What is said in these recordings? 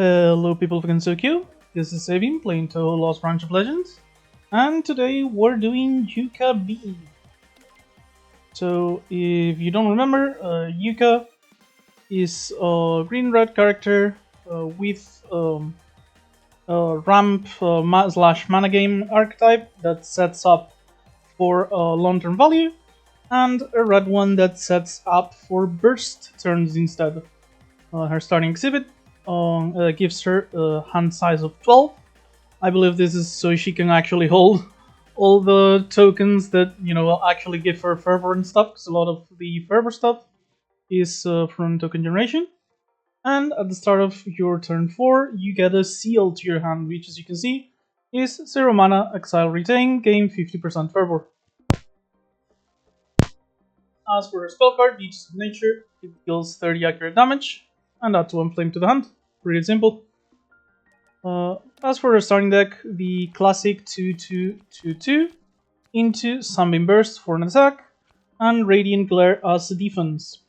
Hello people of Gensokyo, this is Sabin playing Touhou Lost Branch of Legends, and today we're doing Yuuka B. So if you don't remember, Yuuka is a green-red character with a ramp slash mana game archetype that sets up for long-term value, and a red one that sets up for burst turns instead. Her starting exhibit gives her a hand size of 12. I believe this is so she can actually hold all the tokens that will actually give her fervor and stuff, because a lot of the fervor stuff is from token generation. And at the start of your turn 4, you get a seal to your hand, which, as you can see, is 0 mana, exile, retain, gain 50% fervor. As for her spell card, Beaches of Nature, it deals 30 accurate damage, and adds 1 flame to the hand. Pretty simple. As for her starting deck, the classic 2-2-2-2 into Sunbeam Burst for an attack, and Radiant Glare as a defense.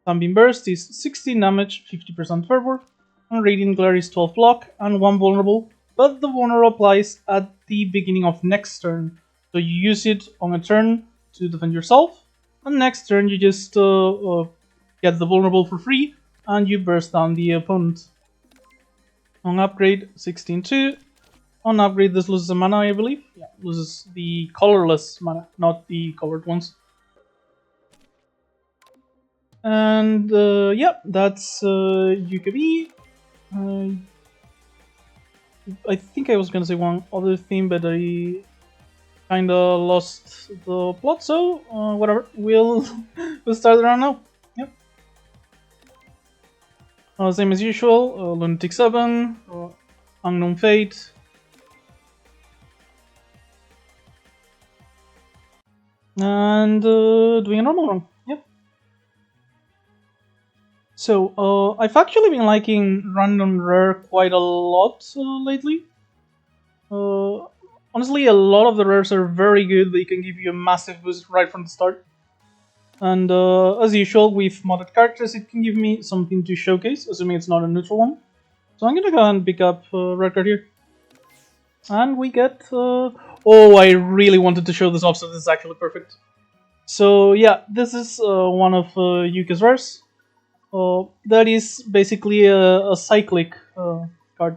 Sunbeam Burst is 16 damage, 50% fervor, and Radiant Glare is 12 block and 1 vulnerable, but the vulnerable applies at the beginning of next turn. So you use it on a turn to defend yourself, and next turn you just get the vulnerable for free, and you burst down the opponent. On upgrade, 16-2. On upgrade, this loses a mana, I believe. Yeah, loses the colorless mana, not the colored ones. And yeah, that's Yuuka B. I think I was gonna say one other thing, but I kinda lost the plot, so whatever. We'll start around now. Yep. Same as usual, Lunatic 7, Unknown Fate. And doing a normal run. Yep. So I've actually been liking random rare quite a lot lately. Honestly, a lot of the rares are very good. They can give you a massive boost right from the start. And as usual, with modded characters, it can give me something to showcase, assuming it's not a neutral one. So I'm gonna go and pick up red card here. And we get... oh, I really wanted to show this off, so this is actually perfect. So yeah, this is one of Yuuka's rares. That is basically a cyclic card.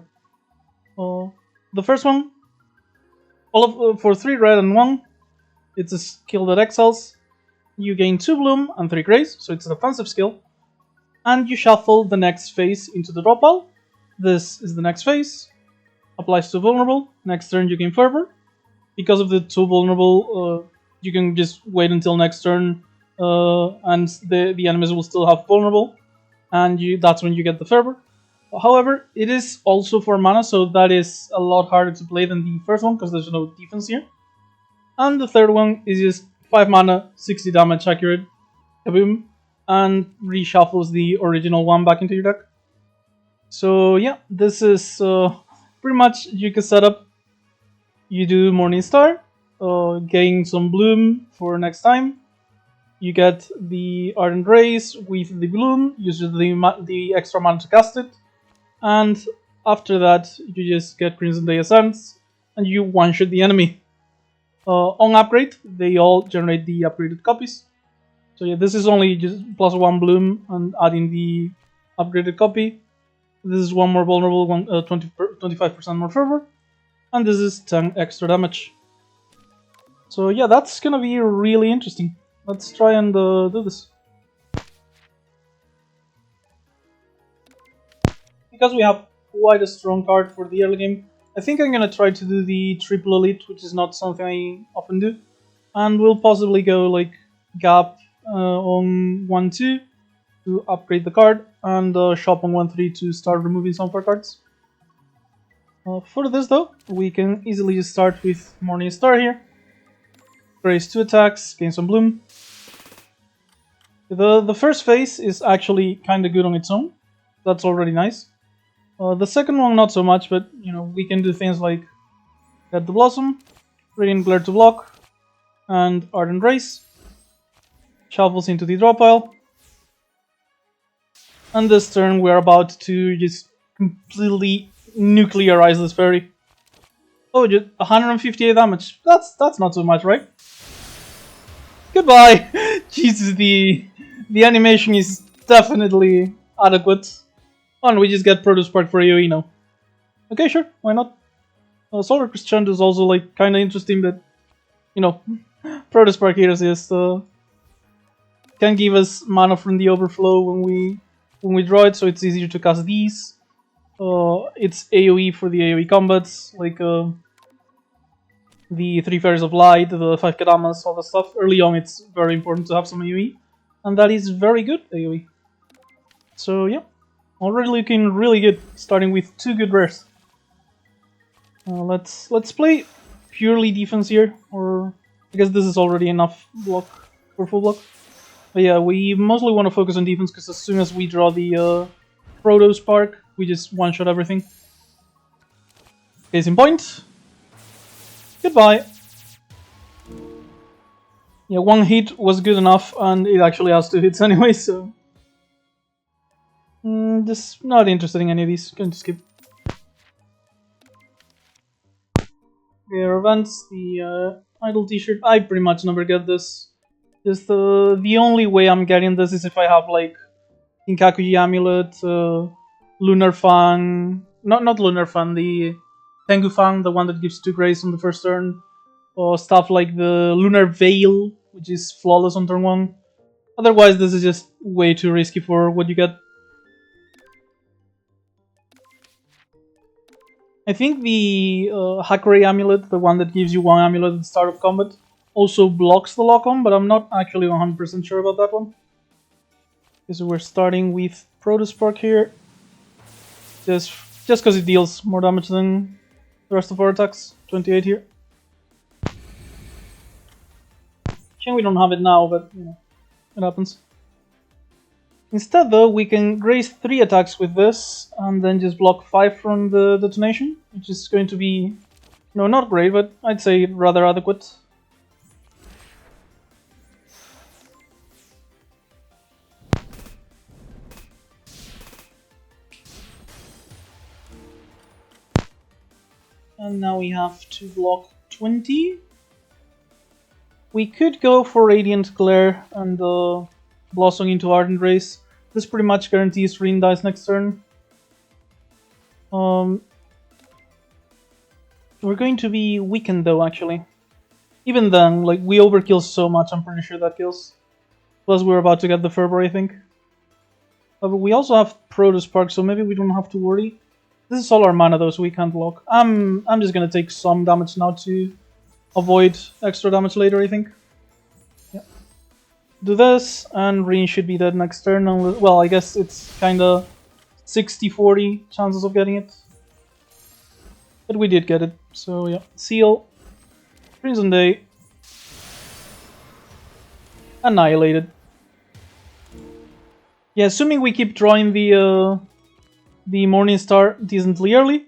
The first one, for 3 red and 1, it's a skill that exiles. You gain 2 bloom and 3 grace, so it's an offensive skill. And you shuffle the next phase into the draw pile. This is the next phase. Applies to vulnerable. Next turn you gain fervor. Because of the 2 vulnerable, you can just wait until next turn, and the enemies will still have vulnerable, and that's when you get the fervor. However, it is also 4 mana, so that is a lot harder to play than the first one, because there's no defense here. And the third one is just 5 mana, 60 damage accurate, kaboom, and reshuffles the original one back into your deck. So yeah, this is pretty much Yuuka's setup. You do Morning Star, gain some bloom for next time. You get the Ardent Rays with the bloom, use the extra mana to cast it, and after that you just get Crimson Day Ascents, and you one-shot the enemy. On upgrade, they all generate the upgraded copies. So yeah, this is only just plus 1 bloom and adding the upgraded copy. This is 1 more vulnerable, 25% more fervor, and this is 10 extra damage. So yeah, that's gonna be really interesting. Let's try and do this. Because we have quite a strong card for the early game, I think I'm gonna try to do the triple elite, which is not something I often do. And we'll possibly go like gap on 1-2 to upgrade the card, and shop on 1-3 to start removing some of our cards. For this though, we can easily just start with Morning Star here. Raise 2 attacks, gain some bloom. The first phase is actually kinda good on its own. That's already nice. The second one not so much, but we can do things like get the Blossom, Radiant Glare to block, and Ardent Race. Shuffles into the draw pile. And this turn we're about to just completely nuclearize this fairy. Oh, just 158 damage. That's not so much, right? Goodbye! Jesus, the animation is definitely adequate. Oh, and we just get Proto Spark for AoE now. Okay, sure, why not? Solar Crescendo is also like kind of interesting that, you know, Proto Spark here is just can give us mana from the overflow when we draw it, so it's easier to cast these. It's AoE for the AoE combats, like the 3 Fairies of Light, the 5 Kadamas, all that stuff. Early on it's very important to have some AoE, and that is very good AoE. So yeah, already looking really good, starting with 2 good rares. Let's play purely defense here, or I guess this is already enough block for full block. But yeah, we mostly want to focus on defense because as soon as we draw the Proto Spark, we just one-shot everything. Case in point. Goodbye. Yeah, 1 hit was good enough, and it actually has 2 hits anyway, so... just not interested in any of these, going to skip. Events, the idle t-shirt, I pretty much never get this. Just the only way I'm getting this is if I have like Inkakuji Amulet, Lunar Fang, not Lunar Fang, the Tengu Fang, the one that gives 2 grace on the first turn, or stuff like the Lunar Veil, which is flawless on turn 1. Otherwise, this is just way too risky for what you get. I think the Hakurei Amulet, the one that gives you 1 amulet at the start of combat, also blocks the lock-on, but I'm not actually 100% sure about that one. Okay, so we're starting with Proto Spark here, just because it deals more damage than the rest of our attacks. 28 here. Shame we don't have it now, but you know, it happens. Instead though, we can grace 3 attacks with this, and then just block 5 from the detonation, which is going to be, no, not great, but I'd say rather adequate. And now we have to block 20. We could go for Radiant Glare and Blossom into Ardent Race. This pretty much guarantees Rin dies next turn. We're going to be weakened though, actually. Even then, like, we overkill so much, I'm pretty sure that kills. Plus we're about to get the Fervor, I think. But we also have Proto Spark, so maybe we don't have to worry. This is all our mana though, so we can't block. I'm just gonna take some damage now to avoid extra damage later, I think. Yeah. Do this, and Rin should be dead next turn. Well, I guess it's kinda 60-40 chances of getting it. But we did get it, so yeah. Seal. Crimson Day. Annihilated. Yeah, assuming we keep drawing the Morning Star decently early,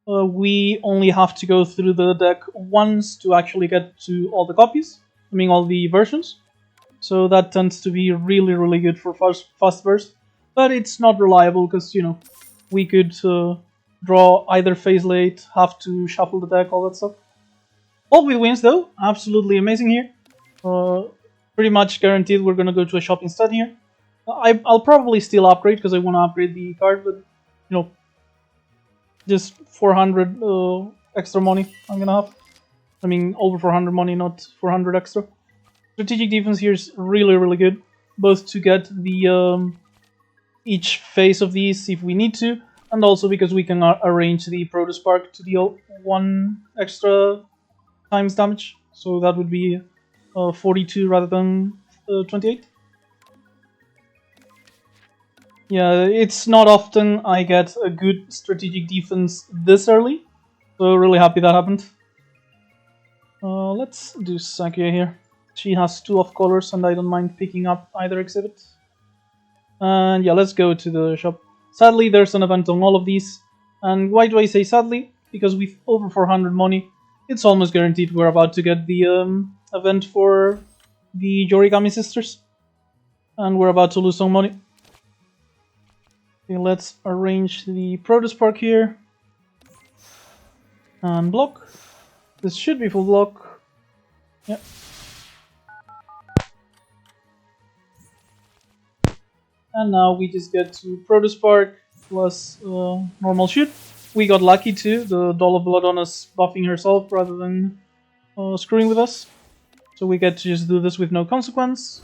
we only have to go through the deck once to actually get to all the copies. I mean all the versions. So that tends to be really, really good for fast burst. But it's not reliable because, you know, we could draw either phase late, have to shuffle the deck, all that stuff. All with wins though, absolutely amazing here. Pretty much guaranteed we're gonna go to a shop instead here. I'll probably still upgrade because I want to upgrade the card, but you know, just 400 extra money I'm gonna have. I mean, over 400 money, not 400 extra. Strategic defense here is really, really good, both to get the each phase of these if we need to, and also because we can arrange the Proto Spark to deal 1 extra times damage. So that would be 42 rather than 28. Yeah, it's not often I get a good strategic defense this early, so really happy that happened. Let's do Sakuya here. She has 2 off colors and I don't mind picking up either exhibit. And yeah, let's go to the shop. Sadly, there's an event on all of these. And why do I say sadly? Because with over 400 money, it's almost guaranteed we're about to get the event for the Yorigami sisters. And we're about to lose some money. Okay, let's arrange the Proto Spark here. And block. This should be full block. Yep. And now we just get to Proto Spark plus normal shoot. We got lucky too, the Doll of Blood on us buffing herself rather than screwing with us. So we get to just do this with no consequence.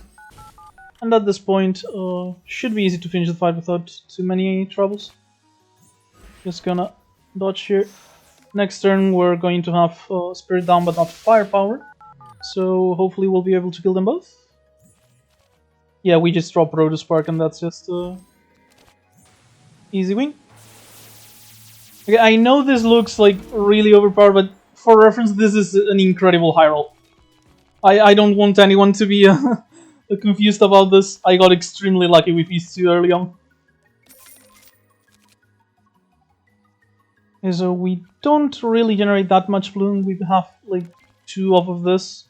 And at this point, should be easy to finish the fight without too many troubles. Just gonna dodge here. Next turn we're going to have Spirit down but not Firepower. So hopefully we'll be able to kill them both. Yeah, we just drop Proto Spark and that's just easy win. Okay, I know this looks like really overpowered, but for reference, this is an incredible high roll. I don't want anyone to be confused about this. I got extremely lucky with these two early on. Okay, so we don't really generate that much bloom. We have like 2 off of this.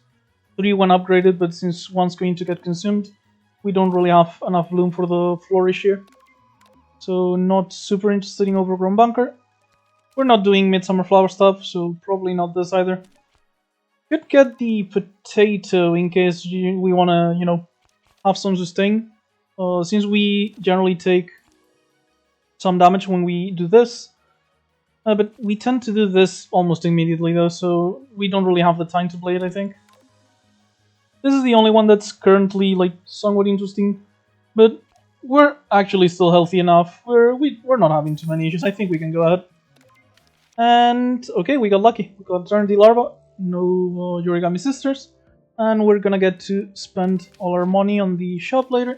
3 when upgraded, but since one's going to get consumed, we don't really have enough bloom for the flourish here. So not super interested in Overgrown Bunker. We're not doing Midsummer Flower stuff, so probably not this either. Could get the potato in case we want to, you know, have some sustain. Since we generally take some damage when we do this. But we tend to do this almost immediately though, so we don't really have the time to play it, I think. This is the only one that's currently like somewhat interesting, but we're actually still healthy enough. We're not having too many issues. I think we can go ahead. And okay, we got lucky. We got Turn the Larva, no Yorigami Sisters, and we're gonna get to spend all our money on the shop later.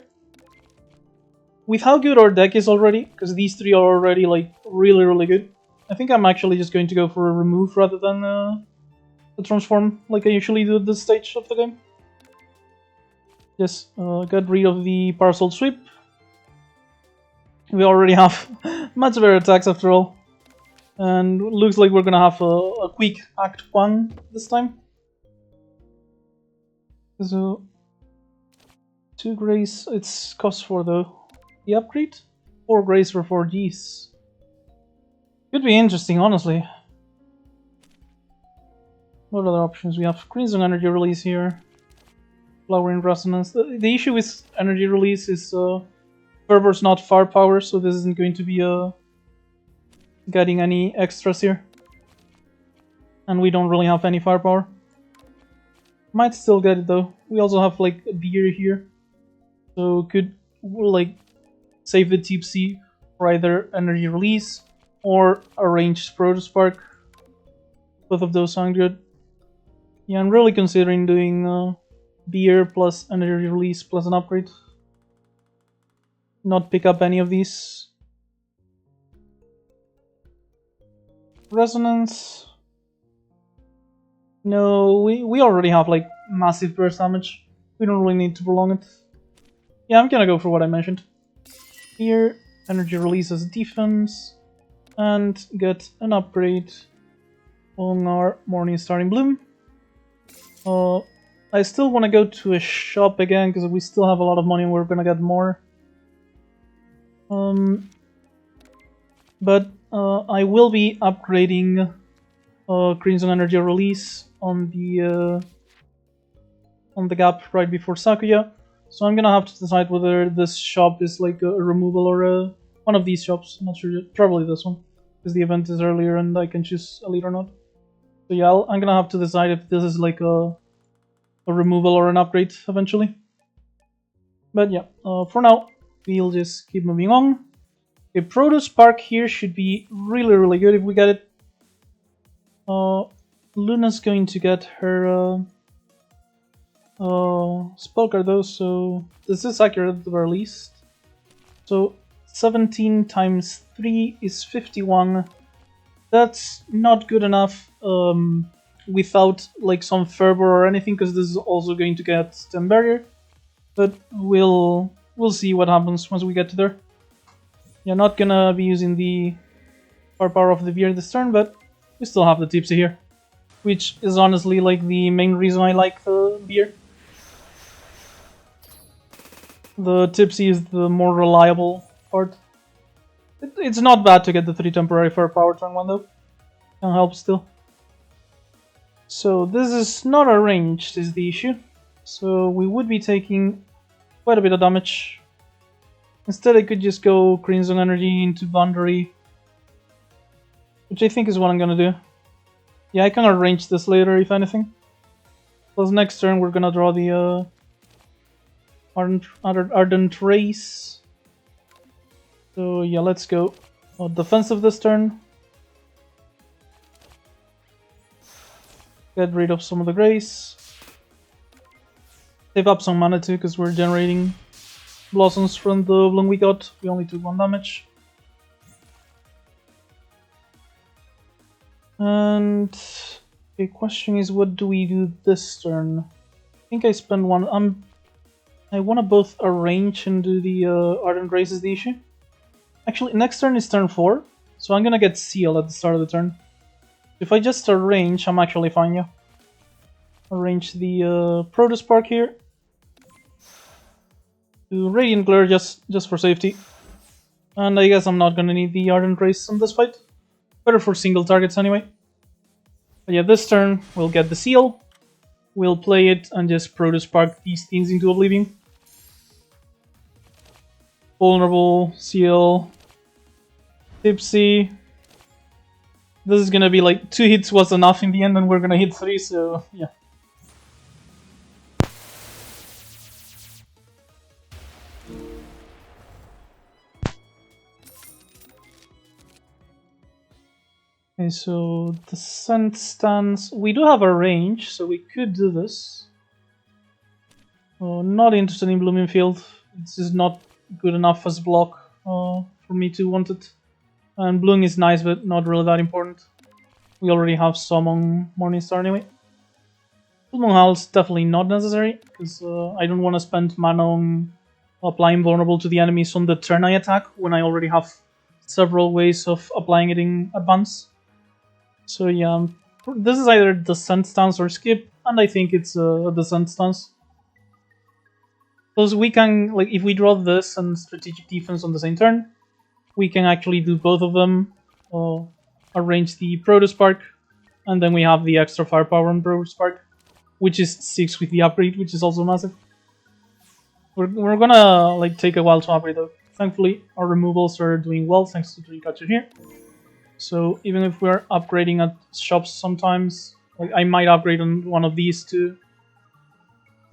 With how good our deck is already, because these 3 are already like really good, I think I'm actually just going to go for a remove rather than a transform like I usually do at this stage of the game. Yes, got rid of the Parasol Sweep. We already have much better attacks after all. And looks like we're gonna have a quick Act 1 this time. So 2 grays, it's cost 4 though. The upgrade? 4 grays for 4 Gs. Could be interesting, honestly. What other options? We have Crimson Energy Release here. Flowering Resonance. The issue with Energy Release is Fervor's not Firepower, so this isn't going to be getting any extras here. And we don't really have any Firepower. Might still get it though. We also have like a beer here. So could like save the Tipsy for either Energy Release or a ranged Proto Spark. Both of those sound good. Yeah, I'm really considering doing beer plus Energy Release plus an upgrade. Not pick up any of these. Resonance. No, we already have like massive burst damage. We don't really need to prolong it. Yeah, I'm gonna go for what I mentioned. Here, Energy Release as defense. And get an upgrade on our Morning Starting Bloom. I still want to go to a shop again because we still have a lot of money and we're gonna get more. But I will be upgrading Crimson Energy Release on the gap right before Sakuya. So I'm gonna have to decide whether this shop is like a removal or one of these shops. I'm not sure yet. Probably this one, because the event is earlier and I can choose Elite or not. So yeah, I'm gonna have to decide if this is like a removal or an upgrade eventually. But yeah, for now, we'll just keep moving on. A Proto Spark here should be really good if we get it. Luna's going to get her spell card though, so this is accurate at the very least. So 17 times 3 is 51. That's not good enough without like some fervor or anything, because this is also going to get 10 barrier. But we'll see what happens once we get to there. Yeah, not gonna be using the firepower of the beer this turn, but we still have the Tipsy here, which is honestly like the main reason I like the beer. The Tipsy is the more reliable part. It's not bad to get the 3 temporary for a power turn 1 though. Can help still. So this is not a ranged is the issue. So we would be taking quite a bit of damage. Instead I could just go Crimson Energy into Boundary, which I think is what I'm gonna do. Yeah, I can arrange this later if anything. Plus next turn we're gonna draw the Ardent Race. So yeah, let's go. Defensive this turn. Get rid of some of the Grace. Save up some mana too, because we're generating Blossoms from the Bloom we got. We only took 1 damage. And the question is, what do we do this turn? I think I spend 1. I want to both arrange and do the Ardent Race is the issue. Actually, next turn is turn 4, so I'm gonna get Seal at the start of the turn. If I just arrange, I'm actually fine, yeah. Arrange the Proto Spark here. Do Radiant Glare just for safety. And I guess I'm not gonna need the Ardent Race in this fight. Better for single targets anyway. But yeah, this turn we'll get the Seal. We'll play it and just Proto Spark these things into oblivion. Vulnerable, Seal, Tipsy. This is gonna be like 2 hits was enough in the end, and we're gonna hit 3, so yeah. Okay, so Descent stance. We do have a range, so we could do this. Not interested in Blooming Field. This is not good enough as block for me to want it. And Bloom is nice, but not really that important. We already have some on Morningstar anyway. Full Howl's definitely not necessary, because I don't want to spend mana on applying Vulnerable to the enemies on the turn I attack, when I already have several ways of applying it in advance. So yeah, this is either Descent stance or Skip, and I think it's a Descent stance. Because we can, like, if we draw this and Strategic Defense on the same turn, we can actually do both of them, arrange the Proto Spark, and then we have the extra firepower on Proto Spark, which is 6 with the upgrade, which is also massive. We're gonna like take a while to upgrade though. Thankfully, our removals are doing well thanks to Dreamcatcher here. So even if we're upgrading at shops sometimes, like I might upgrade on one of these too.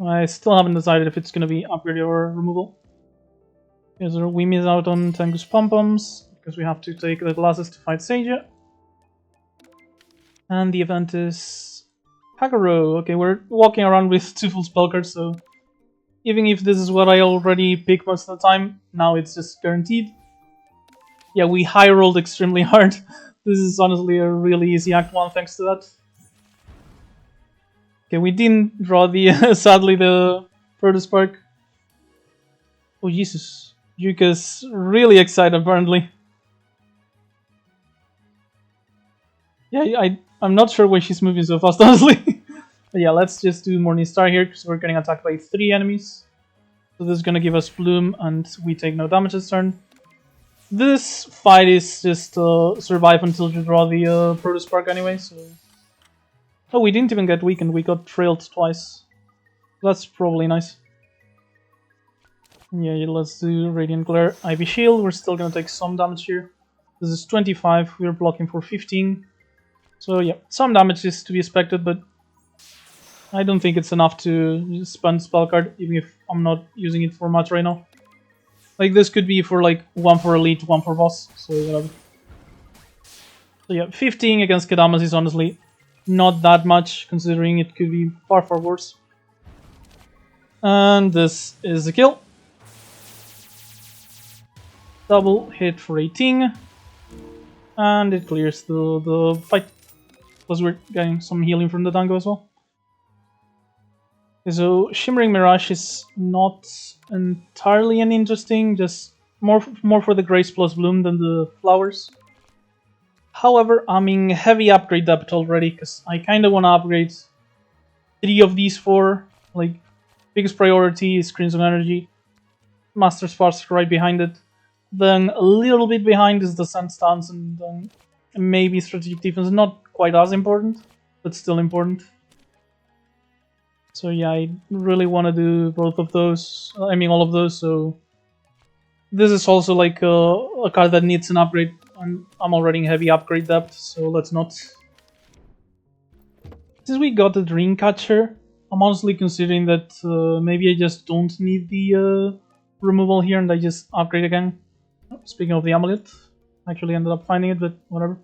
I still haven't decided if it's gonna be upgrade or removal. Okay, so we miss out on Tengu's Pom-Poms, because we have to take the glasses to fight Seija. And the event is Kagero. Okay, we're walking around with 2 full spell cards, so even if this is what I already pick most of the time, now it's just guaranteed. Yeah, we high rolled extremely hard. This is honestly a really easy Act 1 thanks to that. Okay, we didn't draw the, sadly, the Proto Spark. Oh Jesus, Yuuka's really excited apparently. Yeah, I'm not sure why she's moving so fast, honestly. But yeah, let's just do Morningstar here, because we're getting attacked by 3 enemies. So this is gonna give us Bloom, and we take no damage this turn. This fight is just survive until you draw the Proto Spark anyway, so... Oh, we didn't even get weakened, we got trailed twice. That's probably nice. Yeah, let's do Radiant Glare, Ivy Shield. We're still gonna take some damage here. This is 25, we're blocking for 15. So yeah, some damage is to be expected, but I don't think it's enough to spend spell card, even if I'm not using it for much right now. Like, this could be for like 1 for Elite, 1 for Boss, so whatever. So yeah, 15 against Kedamas is honestly not that much, considering it could be far worse. And this is a kill. Double hit for 18. And it clears the fight. Plus we're getting some healing from the Dango as well. Okay, so Shimmering Mirage is not entirely uninteresting, just more for the Grace plus Bloom than the flowers. However, I'm in heavy upgrade depth already, because I kind of want to upgrade 3 of these 4. Like, biggest priority is Crimson Energy. Master Sparks right behind it. Then a little bit behind is defense stance, and then maybe strategic defense. Not quite as important, but still important. So yeah, I really want to do both of those. I mean, all of those. So this is also like a card that needs an upgrade. I'm already in heavy upgrade depth, so let's not. Since we got the Dreamcatcher, I'm honestly considering that maybe I just don't need the removal here and I just upgrade again. Speaking of the amulet, I actually ended up finding it, but whatever.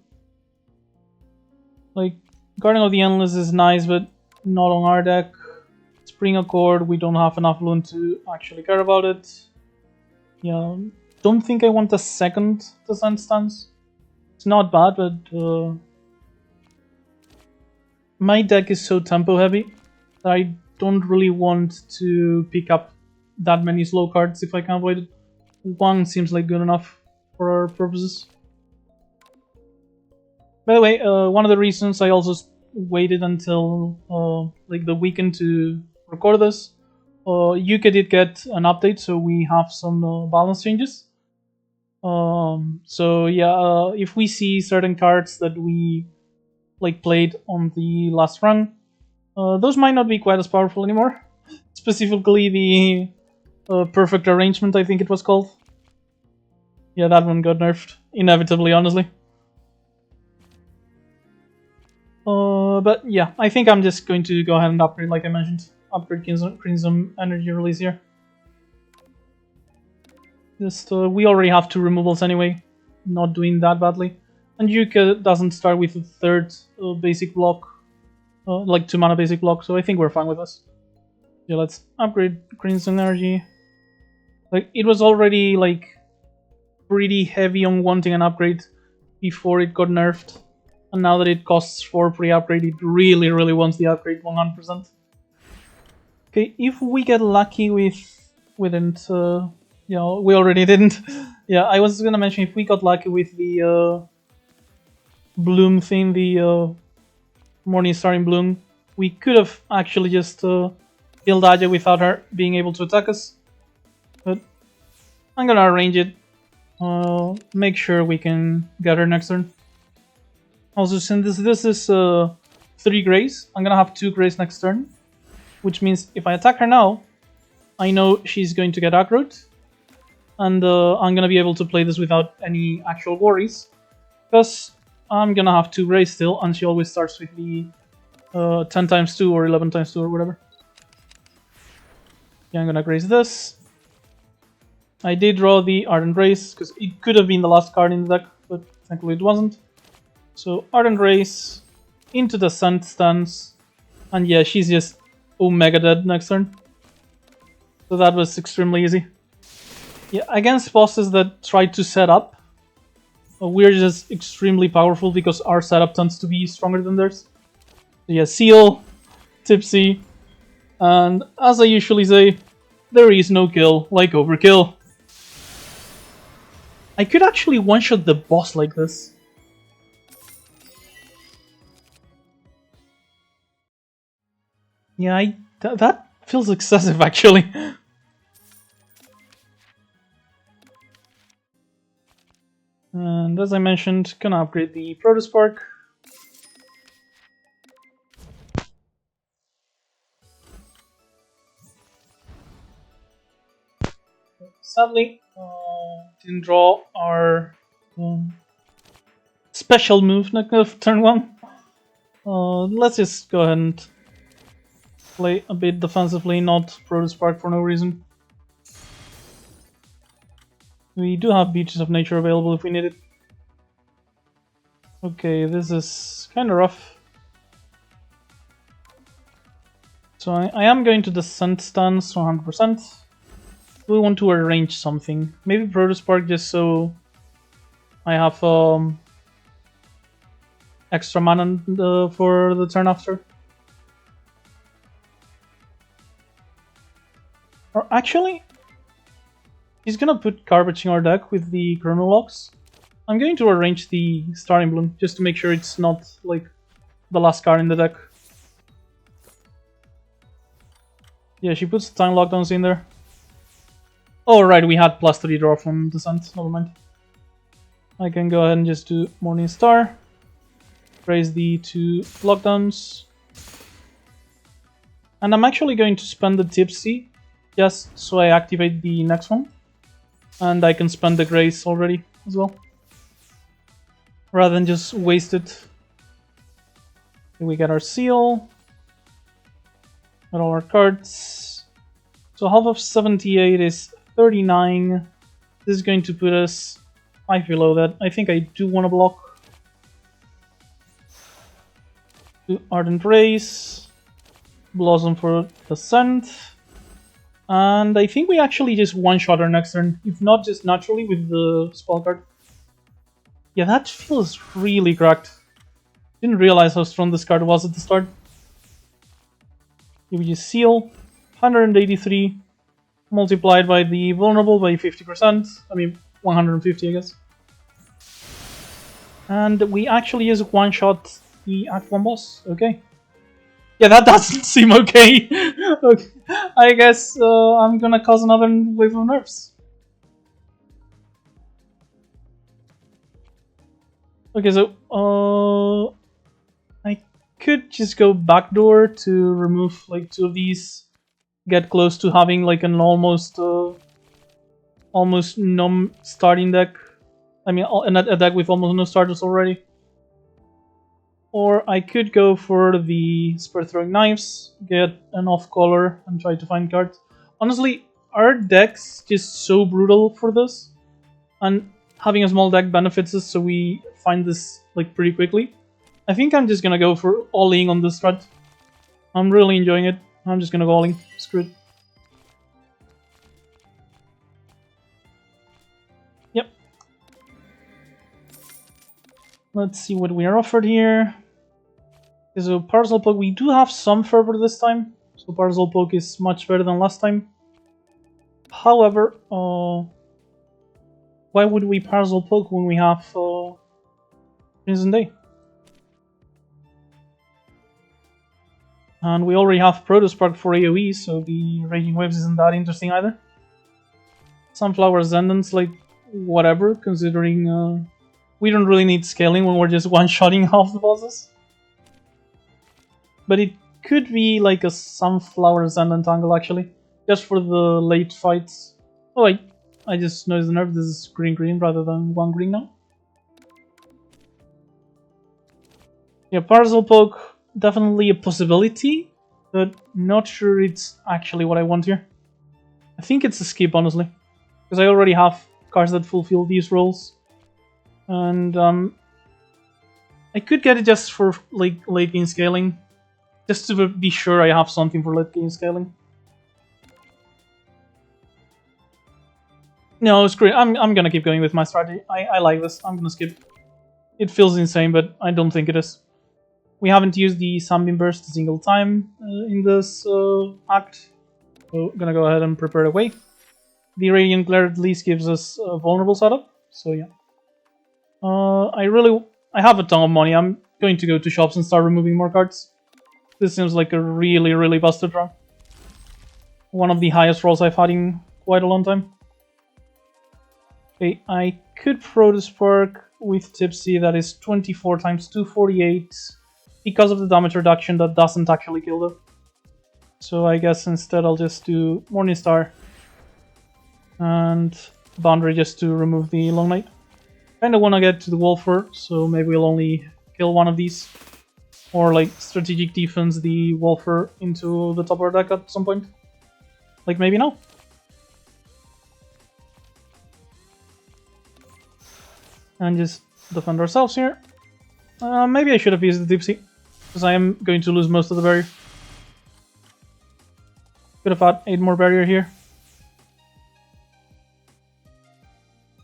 Like, Guardian of the Endless is nice, but not on our deck. Spring Accord, we don't have enough loot to actually care about it. Yeah, don't think I want a second Descent Stance. It's not bad, but my deck is so tempo heavy that I don't really want to pick up that many slow cards if I can avoid it. One seems like good enough for our purposes. By the way, one of the reasons I also waited until like the weekend to record this, Yuuka did get an update, so we have some balance changes. So yeah, if we see certain cards that we like played on the last run, those might not be quite as powerful anymore. Specifically the perfect arrangement, I think it was called. Yeah, that one got nerfed, inevitably, honestly. But yeah, I think I'm just going to go ahead and upgrade, like I mentioned. Upgrade Crimson Energy Release here. Just, we already have 2 removals anyway, not doing that badly. And Yuuka doesn't start with a 3rd basic block, like 2 mana basic block, so I think we're fine with this. Yeah, let's upgrade Crimson Energy. Like, it was already, like, pretty heavy on wanting an upgrade before it got nerfed. And now that it costs 4 pre-upgrade, it really, really wants the upgrade 100%. Okay, if we get lucky we didn't, yeah, we already didn't. Yeah, I was gonna mention if we got lucky with the Bloom thing, the Morning Star in Bloom, we could have actually just killed Aja without her being able to attack us. But I'm gonna arrange it. Make sure we can get her next turn. Also, since this is 3 Greys, I'm gonna have 2 Greys next turn. Which means if I attack her now, I know she's going to get aggroed. And I'm gonna be able to play this without any actual worries. Because I'm gonna have 2 Greys still, and she always starts with the 10 times 2 or 11 times 2 or whatever. Yeah, I'm gonna graze this. I did draw the Ardent Race, because it could have been the last card in the deck, but thankfully it wasn't. So Ardent Race into the Scent Stance, and yeah, she's just Omega dead next turn. So that was extremely easy. Yeah, against bosses that try to set up, we're just extremely powerful because our setup tends to be stronger than theirs. So yeah, Seal, Tipsy, and as I usually say, there is no kill like overkill. I could actually one-shot the boss like this. Yeah, that feels excessive actually. And as I mentioned, gonna upgrade the Protospark. Sadly, didn't draw our special move of turn 1. Let's just go ahead and play a bit defensively, not Protospark for no reason. We do have Beaches of Nature available if we need it. Okay, this is kind of rough. So I am going to the Scent Stance 100%. We want to arrange something. Maybe Protospark just so I have extra mana for the turn after. Or actually, he's gonna put Garbage in our deck with the Chronologs. I'm going to arrange the Starting Bloom just to make sure it's not like the last card in the deck. Yeah, she puts time lockdowns in there. Oh right, we had +3 draw from Descent, never mind. I can go ahead and just do Morning Star. Raise the 2 lockdowns. And I'm actually going to spend the Tipsy just so I activate the next one. And I can spend the Grace already as well, rather than just waste it. Here we get our Seal. Got all our cards. So half of 78 is 39. This is going to put us 5 below that. I think I do want to block. Do Ardent Race. Blossom for Descent. And I think we actually just one-shot our next turn, if not just naturally with the spell card. Yeah, that feels really cracked. Didn't realize how strong this card was at the start. Here we just Seal. 183 multiplied by the vulnerable by 50%. I mean, 150, I guess. And we actually just one-shot the Act 1 boss. Okay. Yeah, that doesn't seem okay. Okay. I guess I'm gonna cause another wave of nerfs. Okay, so I could just go backdoor to remove like 2 of these, get close to having like an almost numb starting deck. I mean, a deck with almost no starters already. Or I could go for the Spare Throwing Knives, get an off-color, and try to find cards. Honestly, our deck's just so brutal for this, and having a small deck benefits us, so we find this like pretty quickly. I think I'm just gonna go for all-in on this strat. I'm really enjoying it. I'm just gonna go all-in. Screw it. Yep. Let's see what we are offered here. So Parcel Poke, we do have some fervor this time. So Parcel Poke is much better than last time. However, why would we Parcel Poke when we have Crimson Day? And we already have Protospark for AoE, so the Raging Waves isn't that interesting either. Sunflower Ascendants, like, whatever, considering we don't really need scaling when we're just one-shotting half the bosses. But it could be like a Sunflower Ascendant angle, actually, just for the late fights. Oh wait, I just noticed the nerf, this is green-green rather than 1 green now. Yeah, Parcel Poke, definitely a possibility, but not sure it's actually what I want here. I think it's a skip, honestly, because I already have cards that fulfill these roles. And I could get it just for like late game scaling, just to be sure I have something for late game scaling. No, screw it. I'm gonna keep going with my strategy. I like this. I'm gonna skip. It feels insane, but I don't think it is. We haven't used the Sunbeam Burst a single time in this act, so I'm gonna go ahead and prepare away. The Radiant Glare at least gives us a vulnerable setup, so yeah. I have a ton of money. I'm going to go to shops and start removing more cards. This seems like a really, really busted run. One of the highest rolls I've had in quite a long time. Okay, I could Protospark with Tipsy, that is 24 times 248, because of the damage reduction that doesn't actually kill them. So I guess instead I'll just do Morningstar and Boundary just to remove the Long Night. Kinda wanna get to the Wolfer, so maybe we'll only kill one of these. Or like strategic defense the Wolfer into the top of our deck at some point. Like maybe now. And just defend ourselves here. Maybe I should have used the Tipsy, because I am going to lose most of the barrier. Could have had 8 more barrier here.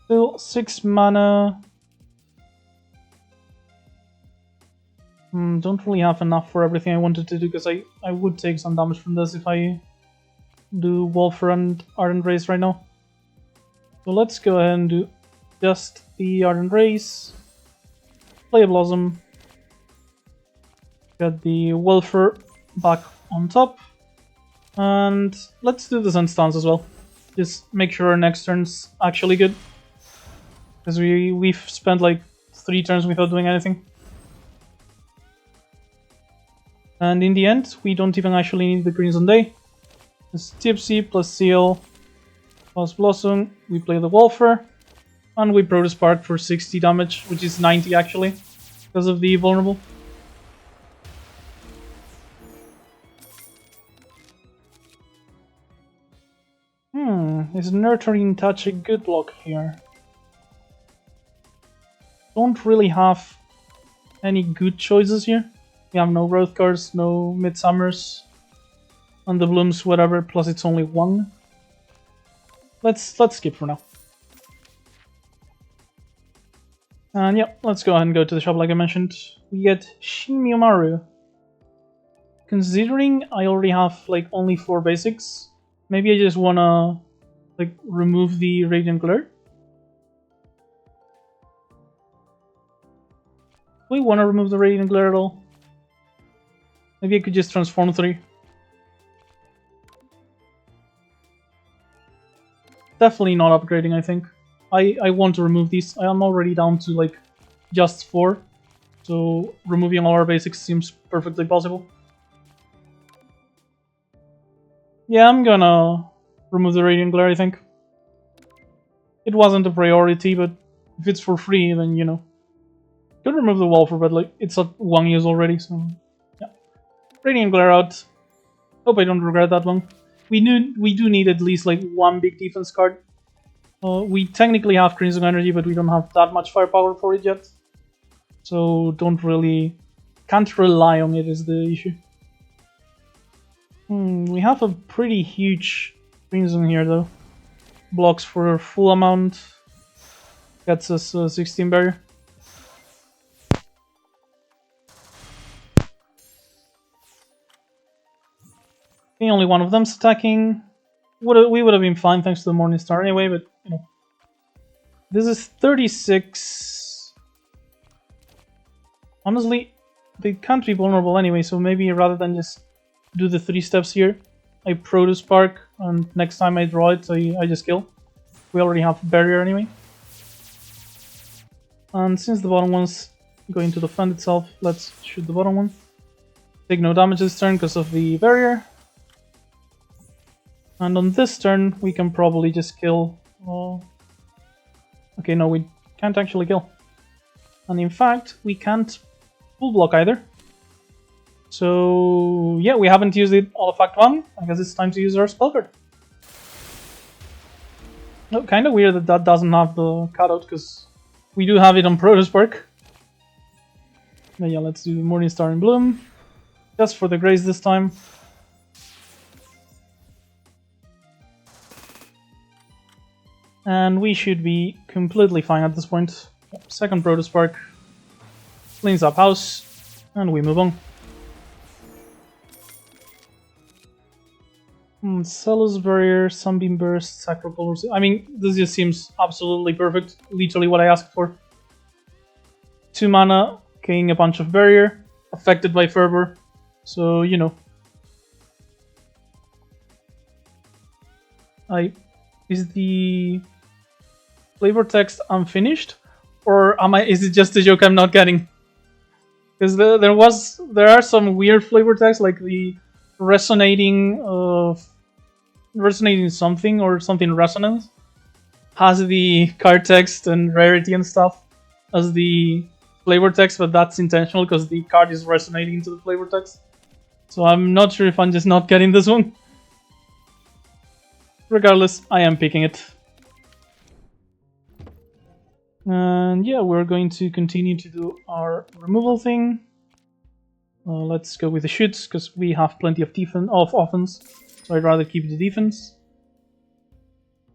Still 6 mana. Don't really have enough for everything I wanted to do, because I would take some damage from this if I do Wolfer and Ardent Race right now. So let's go ahead and do just the Ardent Race. Play a Blossom. Get the Wolfer back on top. And let's do the Zen Stance as well. just make sure our next turn's actually good. Because we've spent like 3 turns without doing anything. And in the end, we don't even actually need the greens on day. It's Tipsy plus Seal plus Blossom. We play the Wolfer. And we Pro the Spark for 60 damage, which is 90 actually, because of the vulnerable. Is Nurturing Touch a good block here? Don't really have any good choices here. We have no growth cards, no Midsummers, and the Blooms, whatever, plus it's only 1. Let's skip for now. And yeah, let's go ahead and go to the shop like I mentioned. We get Shin Miyomaru. Considering I already have like only 4 basics, maybe I just wanna like remove the Radiant Glare. Do we wanna remove the Radiant Glare at all? Maybe I could just transform 3. Definitely not upgrading, I think. I want to remove these. I am already down to like just 4. So removing all our basics seems perfectly possible. Yeah, I'm gonna remove the Radiant Glare, I think. It wasn't a priority, but if it's for free, then you know. Could remove the Wolfer, but like it's at 1 use already, so yeah. Radiant Glare out. Hope I don't regret that one. We do need at least like 1 big defense card. We technically have Crimson Energy, but we don't have that much firepower for it yet. So can't rely on it is the issue. We have a pretty huge Crimson here though. Blocks for a full amount. Gets us 16 barrier. Okay, only one of them's attacking. We would have been fine thanks to the Morning Star anyway, but you know. This is 36. Honestly, they can't be vulnerable anyway, so maybe rather than just do the 3 steps here, I Pro the Spark, and next time I draw it, I just kill. We already have barrier anyway. And since the bottom one's going to defend itself, let's shoot the bottom one. Take no damage this turn because of the barrier. And on this turn, we can probably just kill... Okay, no, we can't actually kill. And in fact, we can't full block either. So, yeah, we haven't used it all of Act 1. I guess it's time to use our spell card. Oh, kind of weird that that doesn't have the cutout, because we do have it on Pro the Spark. But yeah, let's do Morning Star in Bloom. Just for the Grace this time. And we should be completely fine at this point. Second Pro the Spark. Cleans up house. And we move on. Celos Barrier, Sunbeam Burst, Sacral Colors. I mean, this just seems absolutely perfect. Literally what I asked for. 2 mana, killing a bunch of barrier, affected by Fervor. So, you know. Is the flavor text unfinished? Or is it just a joke I'm not getting? Because there are some weird flavor text, like the resonating something or something resonance has the card text and rarity and stuff as the flavor text, but that's intentional because the card is resonating into the flavor text. So I'm not sure if I'm just not getting this one. Regardless, I am picking it. And yeah, we're going to continue to do our removal thing. Let's go with the shoots, because we have plenty of offense, so I'd rather keep the defense.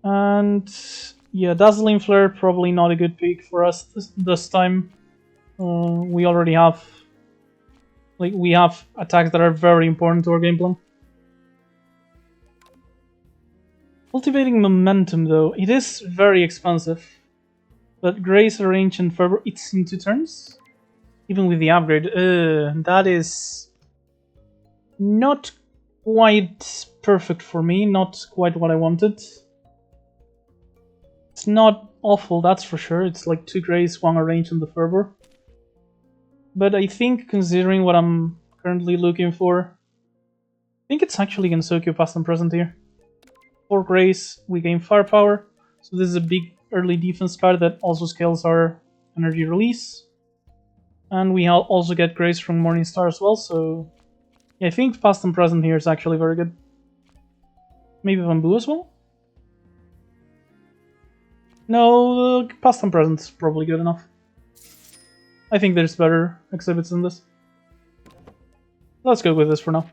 And yeah, Dazzling Flare, probably not a good pick for us this time. We already have... we have attacks that are very important to our game plan. Cultivating Momentum, though, it is very expensive. But Grace, Arrange, and Fervor, it's in 2 turns? Even with the upgrade, that is not quite perfect for me, not quite what I wanted. It's not awful, that's for sure. It's like 2 Grace, 1 Arrange, and the Fervor. But I think, considering what I'm currently looking for, I think it's actually Gensokyo past and present here. 4 Grace, we gain Firepower, so this is a big early defense card that also scales our energy release. And we also get Grace from Morningstar as well, so yeah, I think past and present here is actually very good. Maybe Bamboo as well? No, past and present is probably good enough. I think there's better exhibits than this. Let's go with this for now.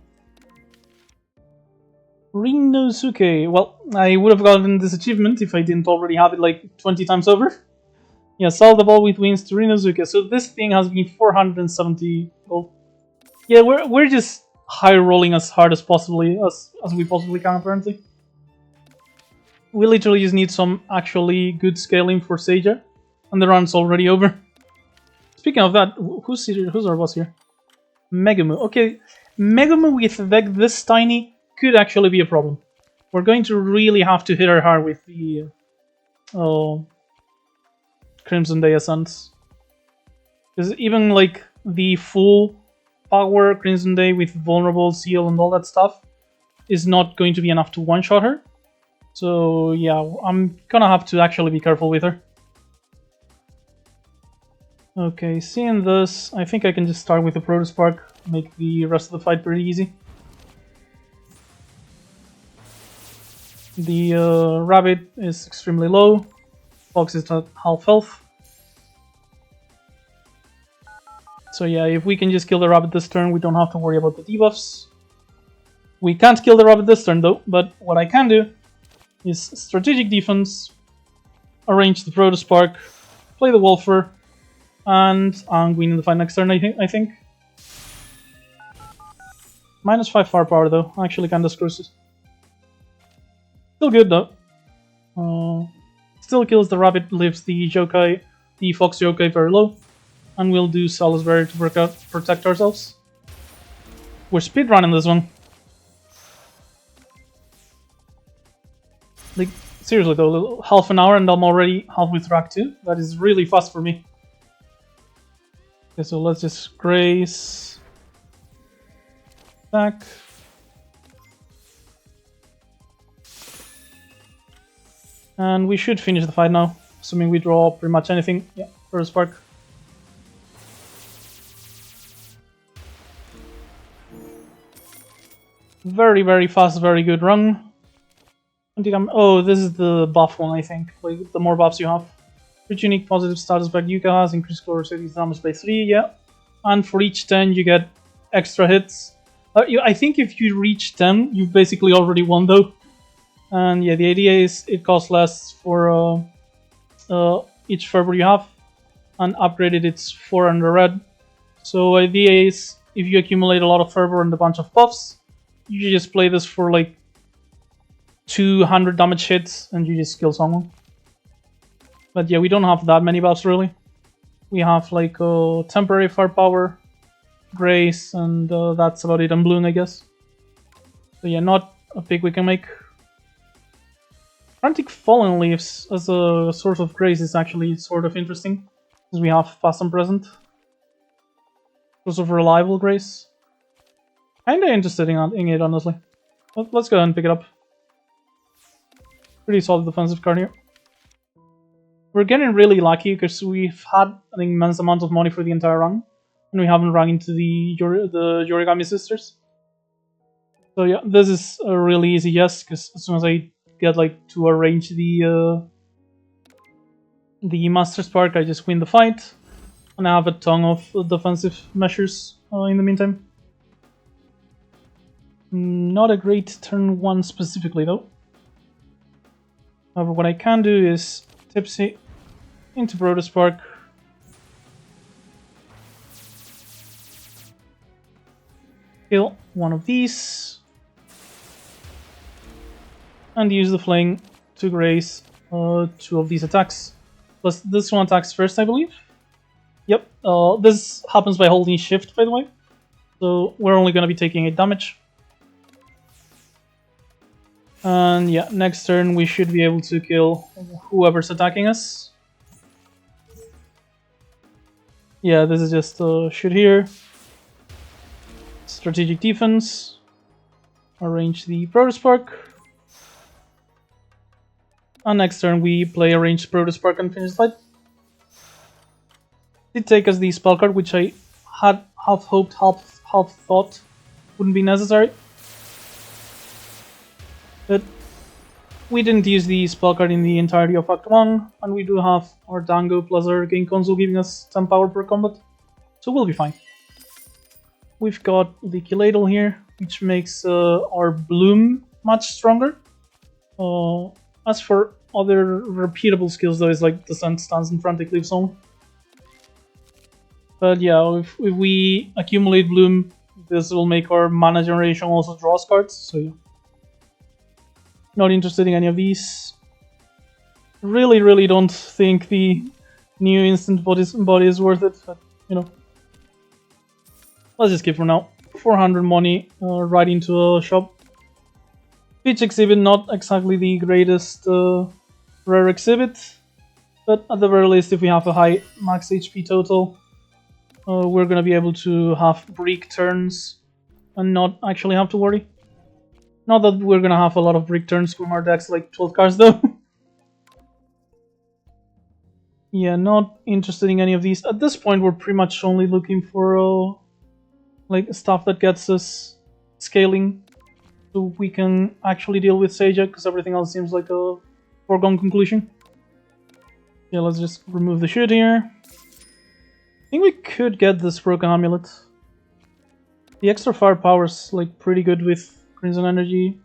Rinosuke. Well, I would have gotten this achievement if I didn't already have it like 20 times over. Yeah, sell the ball with wins to Rinosuke. So this thing has been 470 gold. Yeah, we're just high rolling as hard as possibly as we possibly can apparently. We literally just need some actually good scaling for Seija, and the run's already over. Speaking of that, who's our boss here? Megumu. Okay, Megumu with a deck this tiny could actually be a problem. We're going to really have to hit her hard with the Crimson Day Essence. Because even like the full power Crimson Day with vulnerable seal and all that stuff is not going to be enough to one-shot her. So yeah, I'm gonna have to actually be careful with her. Okay, seeing this, I think I can just start with the Protospark, make the rest of the fight pretty easy. The Rabbit is extremely low, Fox is at half health. So yeah, if we can just kill the Rabbit this turn, we don't have to worry about the debuffs. We can't kill the Rabbit this turn though, but what I can do is strategic defense, arrange the Protospark, play the Wolfer, and I'm winning the fight next turn, I think. -5 firepower though, actually kinda screws it. Still good though. Still kills the Rabbit, leaves the Jokai, the Fox Jokai very low, and we'll do Salisbury to protect ourselves. We're speedrunning this one. Like, seriously though, half an hour and I'm already halfway through Act 2. That is really fast for me. Okay, so let's just Grace. Back. And we should finish the fight now, assuming we draw pretty much anything. Yeah, first spark. Very, very fast, very good run. Oh, this is the buff one, I think. Like, the more buffs you have. Which unique positive status effect Yuuka has, increase core cities damage by 3, yeah. And for each 10 you get extra hits. I think if you reach 10, you've basically already won though. And yeah, the idea is it costs less for each fervor you have. And upgraded it's 4 under red. So the idea is, if you accumulate a lot of fervor and a bunch of buffs, you just play this for like 200 damage hits and you just kill someone. But yeah, we don't have that many buffs really. We have like temporary firepower, Grace, and that's about it, and Bloom, I guess. So yeah, not a pick we can make. Frantic Fallen Leaves as a source of Grace is actually sort of interesting, because we have past and present. Source of reliable Grace. Kinda interested in it, honestly. Let's go ahead and pick it up. Pretty solid defensive card here. We're getting really lucky because we've had an immense amount of money for the entire run, and we haven't run into the Yorigami sisters. So yeah, this is a really easy yes, because as soon as I get like to arrange the Master Spark, I just win the fight, and I have a ton of defensive measures in the meantime. Not a great turn 1 specifically though. However, what I can do is Tipsy into Protospark. Kill one of these. And use the Fling to grace 2 of these attacks. Plus this one attacks first, I believe. Yep, this happens by holding shift, by the way. So we're only going to be taking 8 damage. And yeah, next turn we should be able to kill whoever's attacking us. Yeah, this is just shit here. Strategic defense. Arrange the Protospark. And next turn we play Arrange Protospark and finish the fight. Did take us the spell card, which I had half hoped, half thought wouldn't be necessary. But we didn't use the spell card in the entirety of Act 1, and we do have our Dango plus our game console giving us 10 power per combat, so we'll be fine. We've got the Kiladle here, which makes our Bloom much stronger. As for other repeatable skills though, it's like Descent, Stance, and Frantic Leaf Zone. But yeah, if we accumulate Bloom, this will make our mana generation also draw us cards, so yeah. Not interested in any of these. Really don't think the new instant body is worth it, but you know. Let's just skip for now. 400 money right into a shop. Pitch exhibit, not exactly the greatest rare exhibit, but at the very least, if we have a high max HP total, we're gonna be able to have brick turns and not actually have to worry. Not that we're gonna have a lot of brick turns from our decks, like 12 cards though. Yeah, not interested in any of these. At this point, we're pretty much only looking for like stuff that gets us scaling, so we can actually deal with Seiya, because everything else seems like a foregone conclusion. Yeah, let's just remove the shit here. I think we could get this Broken Amulet. The extra firepower is like pretty good with Crimson Energy.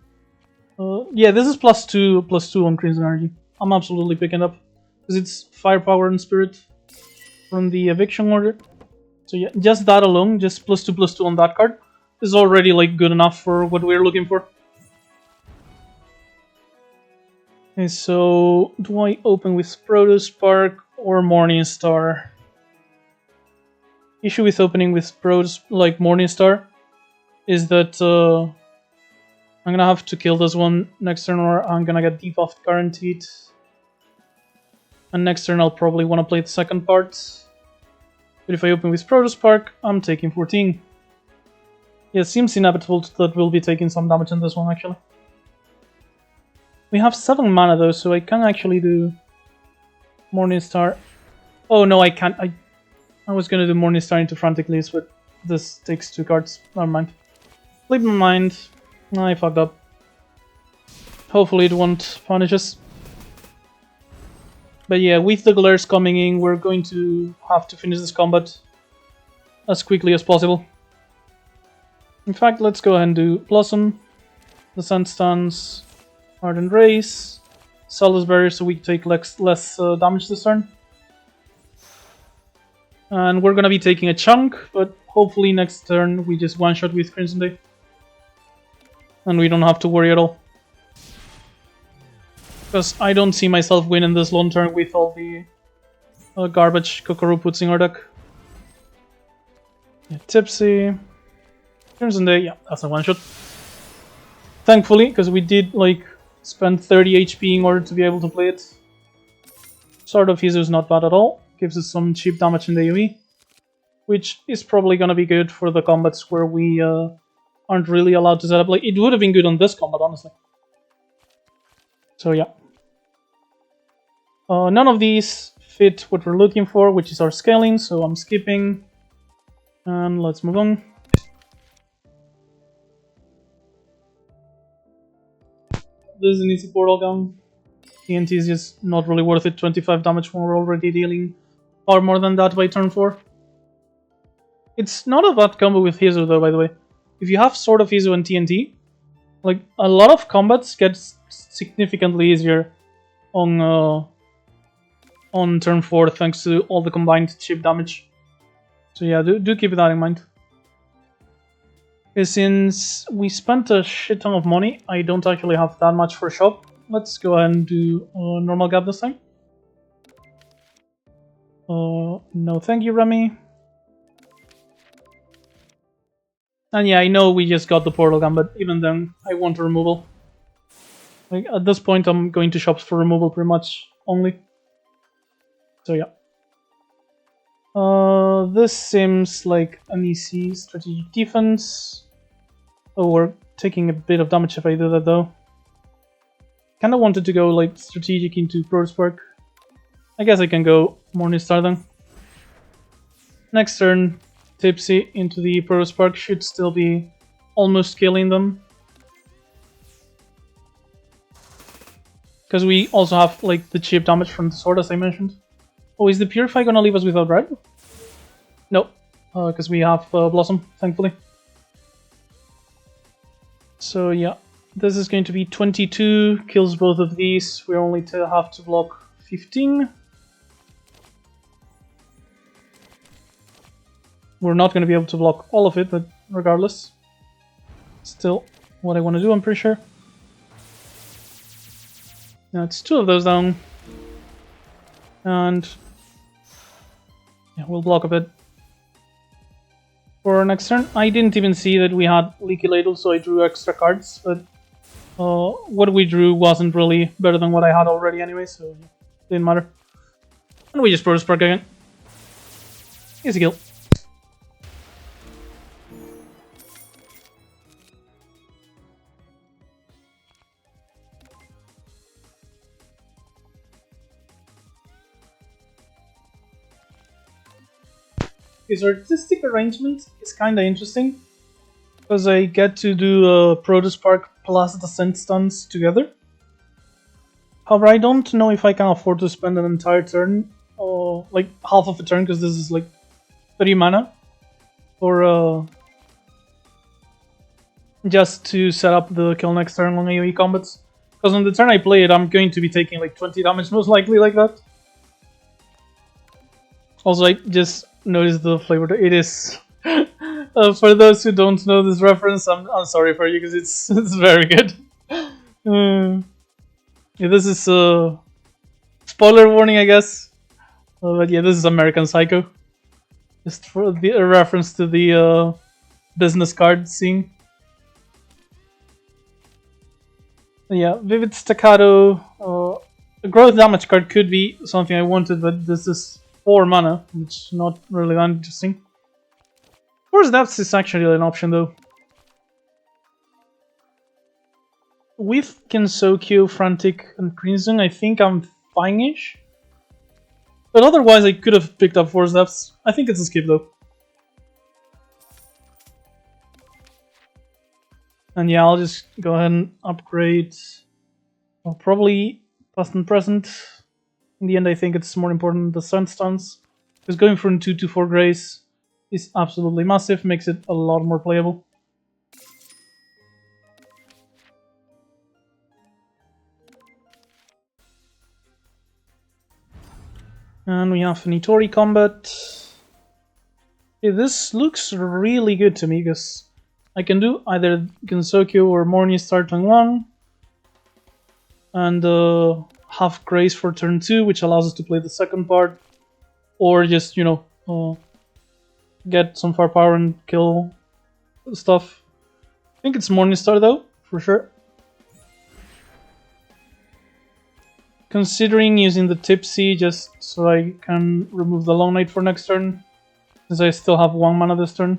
Yeah, this is +2 on Crimson Energy. I'm absolutely picking up, because it's firepower and spirit from the eviction order. So yeah, just that alone, just +2/+2 on that card, is already like good enough for what we're looking for. Okay, so do I open with Protospark or Morningstar? Issue with opening with Morningstar is that I'm gonna have to kill this one next turn, or I'm gonna get debuffed guaranteed. And next turn I'll probably want to play the second part. But if I open with Protospark, I'm taking 14. Yeah, it seems inevitable that we'll be taking some damage in this one, actually. We have 7 mana though, so I can actually do Morningstar. Oh no, I can't. I was gonna do Morningstar into Frantic Leaves, but this takes 2 cards. Never mind. Leave my mind. I fucked up. Hopefully it won't punish us. But yeah, with the glares coming in, we're going to have to finish this combat as quickly as possible. In fact, let's go ahead and do Blossom, Descent Stance, Ardent Race, Salus Barrier so we take less damage this turn. And we're gonna be taking a chunk, but hopefully next turn we just one-shot with Crimson Day. And we don't have to worry at all. Because I don't see myself winning this long turn with all the garbage Kokoro puts in our deck. Yeah, Tipsy. Crimson Day, yeah, that's a one-shot. Thankfully, because we did like spend 30 HP in order to be able to play it. Sword of Hizu is not bad at all. Gives us some cheap damage in the AoE, which is probably gonna be good for the combats where we aren't really allowed to set up. Like, it would have been good on this combat, honestly. So yeah. None of these fit what we're looking for, which is our scaling, so I'm skipping. And let's move on. This is an easy portal gun. TNT is just not really worth it. 25 damage when we're already dealing far more than that by turn 4. It's not a bad combo with Hizu though, by the way. If you have Sword of Hizu and TNT, like, a lot of combats get significantly easier on turn 4 thanks to all the combined chip damage. So yeah, do keep that in mind. Okay, since we spent a shit ton of money, I don't actually have that much for shop. Let's go ahead and do normal gap this time. No thank you, Remy. And yeah, I know we just got the portal gun, but even then, I want a removal. Like, at this point, I'm going to shops for removal pretty much only. So yeah. This seems like an easy strategic defense. Oh, we're taking a bit of damage if I do that though. Kinda wanted to go like strategic into Protospark. I guess I can go Morningstar then. Next turn, Tipsy into the Protospark should still be almost killing them. Because we also have like the chip damage from the sword as I mentioned. Oh, is the Purify gonna leave us without red? No, because we have Blossom, thankfully. So yeah, this is going to be 22, kills both of these. We only have to block 15. We're not going to be able to block all of it, but regardless. Still what I want to do, I'm pretty sure. Now it's 2 of those down. And yeah, we'll block a bit. For next turn, I didn't even see that we had Leaky Ladle, so I drew extra cards, but what we drew wasn't really better than what I had already anyway, so it didn't matter. And we just Protospark again. Easy kill. His artistic arrangement is kinda interesting, because I get to do Protospark plus the Scent Stuns together. However, I don't know if I can afford to spend an entire turn, or like half of a turn, because this is like 30 mana, for just to set up the kill next turn on AoE combats. Because on the turn I play it, I'm going to be taking like 20 damage most likely like that. Also, I just noticed the flavor. It is for those who don't know this reference, I'm sorry for you because it's very good. Yeah, this is a spoiler warning, I guess. But yeah, this is American Psycho. Just for a reference to the business card scene. Yeah, Vivid Staccato. A growth damage card could be something I wanted, but this is 4 mana, which is not really that interesting. Force Depths is actually an option though. With Gensokyo, Frantic, and Crimson, I think I'm fine-ish. But otherwise, I could have picked up Force Depths. I think it's a skip though. And yeah, I'll just go ahead and upgrade. Well, probably past and present. In the end, I think it's more important the Sun Stuns. Because going from 2 to 4 Grace is absolutely massive, makes it a lot more playable. And we have an Itori combat. Okay, this looks really good to me, because I can do either Gensokyo or Morningstar turn 1. And have Grace for turn 2, which allows us to play the second part. Or just, you know, get some firepower and kill stuff. I think it's Morningstar though, for sure. Considering using the Tipsy just so I can remove the Long Night for next turn, since I still have 1 mana this turn.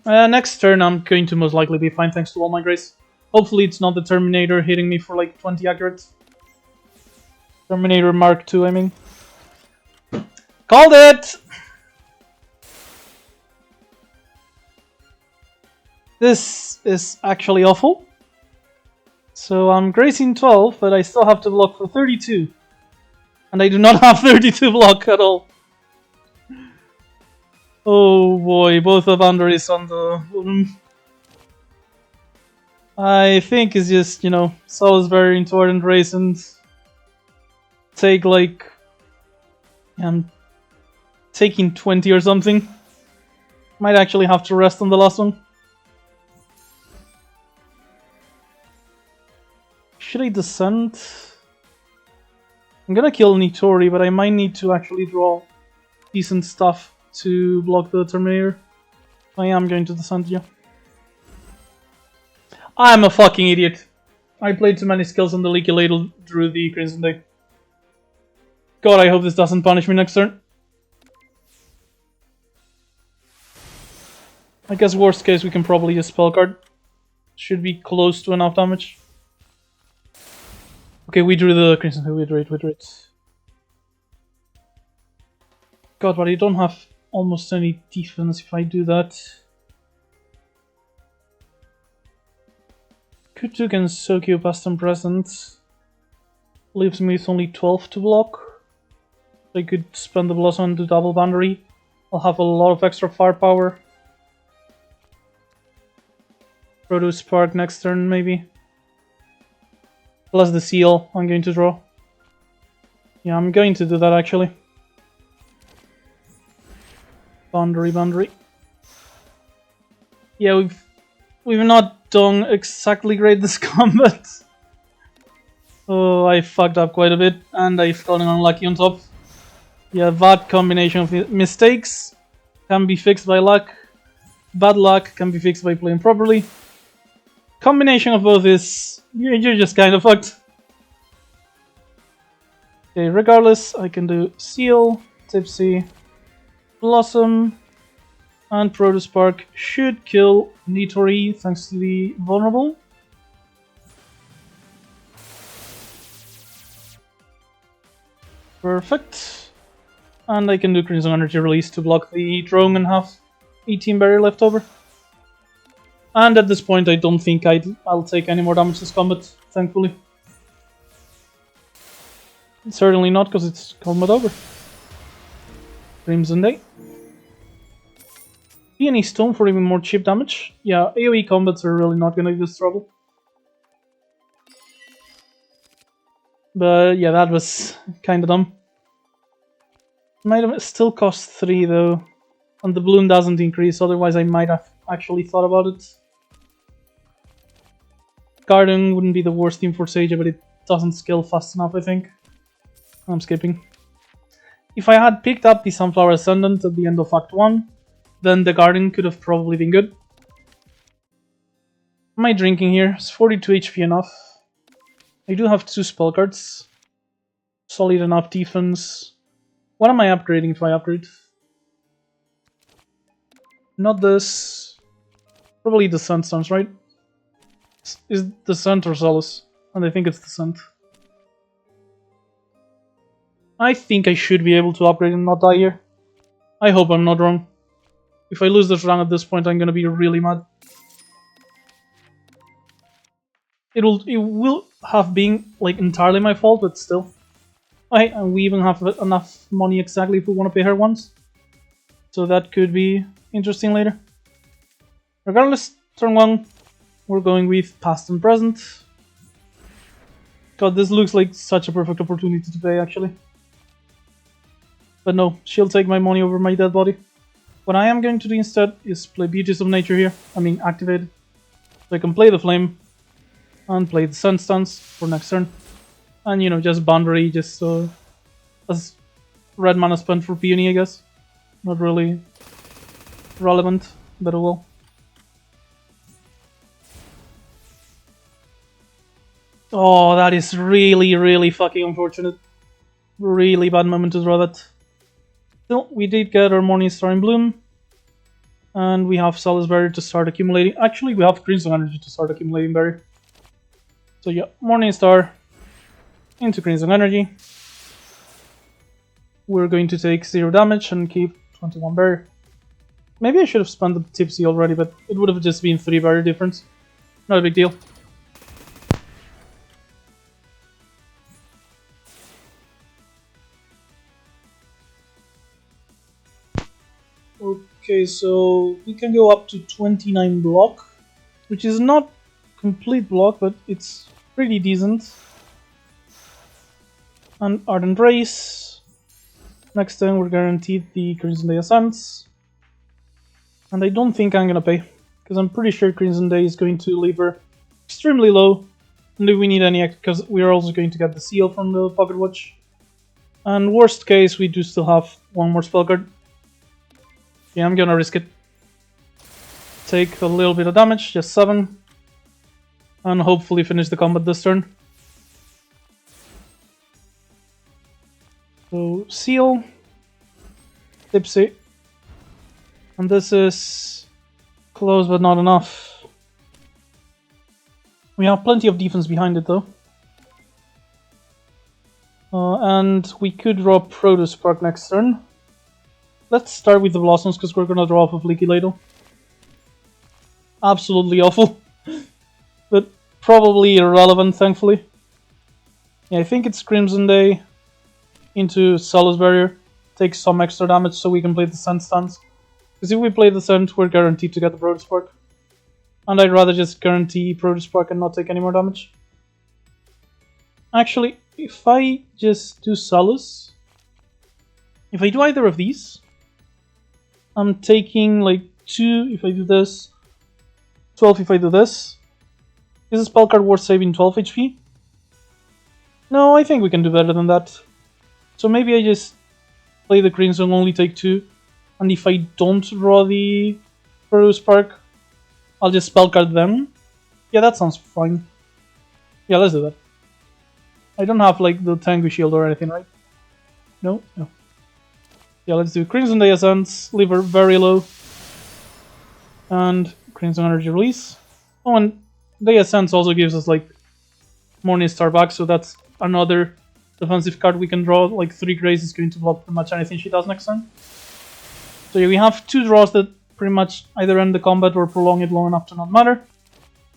Next turn I'm going to most likely be fine thanks to all my Grace. Hopefully it's not the Terminator hitting me for like 20 accurate. Terminator Mark II, I mean. Called it! This is actually awful. So I'm gracing 12, but I still have to block for 32. And I do not have 32 block at all. Oh boy, both of Andres on the... I think it's just, you know, Salisbury into Ardent Race and take like... I'm taking 20 or something. Might actually have to rest on the last one. Should I descend? I'm gonna kill Nitori, but I might need to actually draw decent stuff to block the Terminator. I am going to descent, yeah. I'm a fucking idiot. I played too many skills on the Leaky Ladle, drew the Crimson Day. God, I hope this doesn't punish me next turn. I guess worst case we can probably use spell card. Should be close to enough damage. Okay, we drew the Crimson Day, we drew it. God, but I don't have almost any defense if I do that. Could do Gensokyo past and present. Leaves me with only 12 to block. I could spend the Blossom to double boundary. I'll have a lot of extra firepower. Proto Spark next turn, maybe. Plus the seal I'm going to draw. Yeah, I'm going to do that actually. Boundary. Yeah, we've not done exactly great this combat. Oh, I fucked up quite a bit, and I've gotten unlucky on top. Yeah, that combination of mistakes can be fixed by luck. Bad luck can be fixed by playing properly. Combination of both is you're just kind of fucked. Okay, regardless, I can do Seal, Tipsy, Blossom, and Proto Spark should kill Nitori thanks to the vulnerable. Perfect. And I can do Crimson Energy Release to block the drone and have 18 barrier left over. And at this point I don't think I'll take any more damage this combat, thankfully. Certainly not, because it's combat over. Crimson Day. Peony Stone for even more cheap damage. Yeah, AoE combats are really not gonna give us trouble. But yeah, that was kinda dumb. Might have still cost 3 though. And the bloom doesn't increase, otherwise I might have actually thought about it. Garden wouldn't be the worst team for Sage, but it doesn't scale fast enough, I think. I'm skipping. If I had picked up the Sunflower Ascendant at the end of Act 1, then the Garden could have probably been good. My drinking here is 42 HP enough. I do have 2 spell cards. Solid enough defense. What am I upgrading if I upgrade? Not this. Probably the Sandstones, right? Is Descent or Solace? And I think it's Descent. I think I should be able to upgrade and not die here. I hope I'm not wrong. If I lose this round at this point, I'm gonna be really mad. It will have been like entirely my fault, but still. Okay, and we even have enough money exactly if we want to pay her once. So that could be interesting later. Regardless, turn 1, we're going with past and present. God, this looks like such a perfect opportunity to pay, actually. But no, she'll take my money over my dead body. What I am going to do instead is play Beauties of Nature here. I mean, activate it. So I can play the Flame and play the Sandstones for next turn. And, you know, just boundary, just as red mana spent for Peony, I guess. Not really relevant, but oh well. Oh, that is really fucking unfortunate. Really bad moment to draw that. Still, we did get our Morningstar in Bloom. And we have Solace Barrier to start accumulating. Actually, we have Crimson Energy to start accumulating Barrier. So yeah, Morningstar into Crimson Energy. We're going to take 0 damage and keep 21 Barrier. Maybe I should have spent the Tipsy already, but it would have just been 3 Barrier difference. Not a big deal. Okay, so we can go up to 29 block, which is not complete block, but it's pretty decent. And Ardent Race. Next turn we're guaranteed the Crimson Day Ascents. And I don't think I'm gonna pay, because I'm pretty sure Crimson Day is going to leave her extremely low. And if we need any, because we're also going to get the seal from the Pocket Watch. And worst case, we do still have one more spell card. Yeah, I'm gonna risk it. Take a little bit of damage, just 7. And hopefully finish the combat this turn. So, Seal. Tipsy. And this is close but not enough. We have plenty of defense behind it though. And we could draw Proto Spark next turn. Let's start with the Blossoms because we're gonna draw off of Leaky Ladle. Absolutely awful. But probably irrelevant, thankfully. Yeah, I think it's Crimson Day into Salus Barrier. Takes some extra damage so we can play the Scent stance. Because if we play the Scent, we're guaranteed to get the Proto Spark. And I'd rather just guarantee Proto Spark and not take any more damage. Actually, if I just do Salus, if I do either of these, I'm taking like 2 if I do this, 12 if I do this. Is a spell card worth saving 12 HP? No, I think we can do better than that. So maybe I just play the Crimson, only take 2, and if I don't draw the Proto Spark, I'll just spell card them. Yeah, that sounds fine. Yeah, let's do that. I don't have like the Tengu Shield or anything, right? No? No. Yeah, let's do Crimson Day Essence, leave her very low. And Crimson Energy Release. Oh, and Day Essence also gives us like Morning Star back, so that's another defensive card we can draw. Like 3 Grace is going to block pretty much anything she does next turn. So yeah, we have 2 draws that pretty much either end the combat or prolong it long enough to not matter.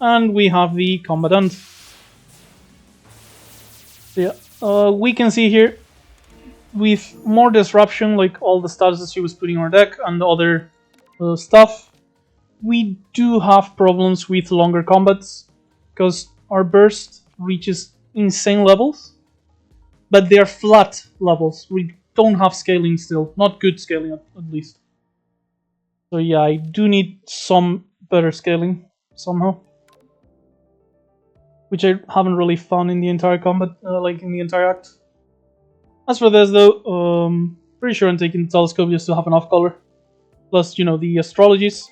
And we have the combat end. So yeah, we can see here, with more disruption, like all the statuses she was putting on our deck and the other stuff, we do have problems with longer combats, because our burst reaches insane levels, but they're flat levels. We don't have scaling still, not good scaling at least. So yeah, I do need some better scaling somehow, which I haven't really found in the entire combat, like in the entire act. As for this though, pretty sure I'm taking the Telescope just to have enough color. Plus, you know, the Astrologies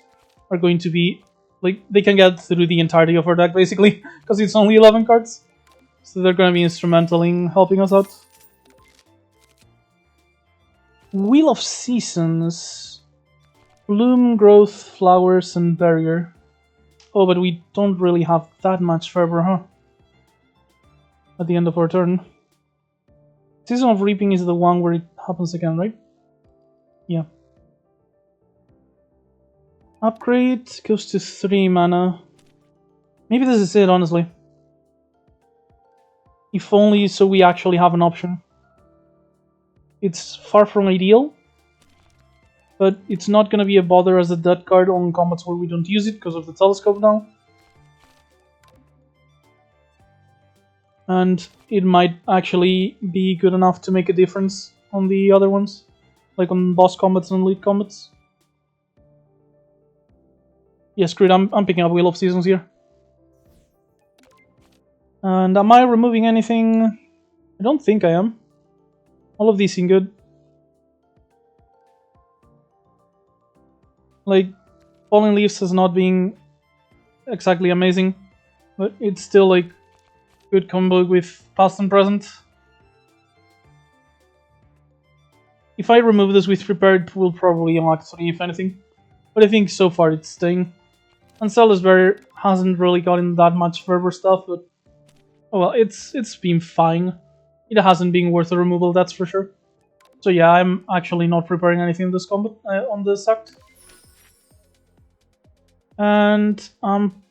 are going to be, like, they can get through the entirety of our deck basically, because it's only 11 cards. So they're going to be instrumental in helping us out. Wheel of Seasons. Bloom, Growth, Flowers, and Barrier. Oh, but we don't really have that much fervor, huh? At the end of our turn. Season of Reaping is the one where it happens again, right? Yeah. Upgrade goes to 3 mana. Maybe this is it, honestly. If only so we actually have an option. It's far from ideal, but it's not going to be a bother as a dead card on combats where we don't use it because of the Telescope now. And it might actually be good enough to make a difference on the other ones, like on boss combats and elite combats. Yeah, screw it, I'm picking up Wheel of Seasons here. And am I removing anything? I don't think I am. All of these seem good. Like, Falling Leaves has not been exactly amazing, but it's still like good combo with past and present. If I remove this with Prepared, we'll probably unlock 3 if anything. But I think so far it's staying. And Salus Barrier hasn't really gotten that much fervor stuff, but oh well, it's been fine. It hasn't been worth a removal, that's for sure. So yeah, I'm actually not preparing anything in this combat on this act. And I'm